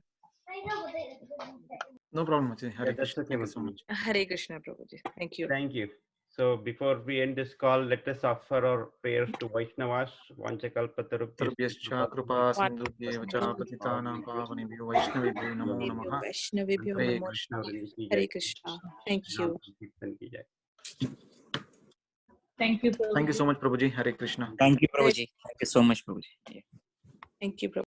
No problem, Machi. Hare Yeah, that's Krishna. okay, Thank you so Mataji. much. Hare Krishna, Prabhuji. Thank you. Thank you. So before we end this call, let us offer our prayers to Vaishnavas. Sarvyaschа kripa sindhubhyev cha patitanam pavanebhyo Vaishnavebhyo namo namaha. Vaishnavibhyo Hare namo Krishna. namaha. Hare Krishna. Thank you. Thank you, Prabhuji. Thank you so much, Prabhuji. Hare Krishna. Thank you, Prabhuji. Thank you so much, Prabhuji. Yeah. Thank you, Prabhuji.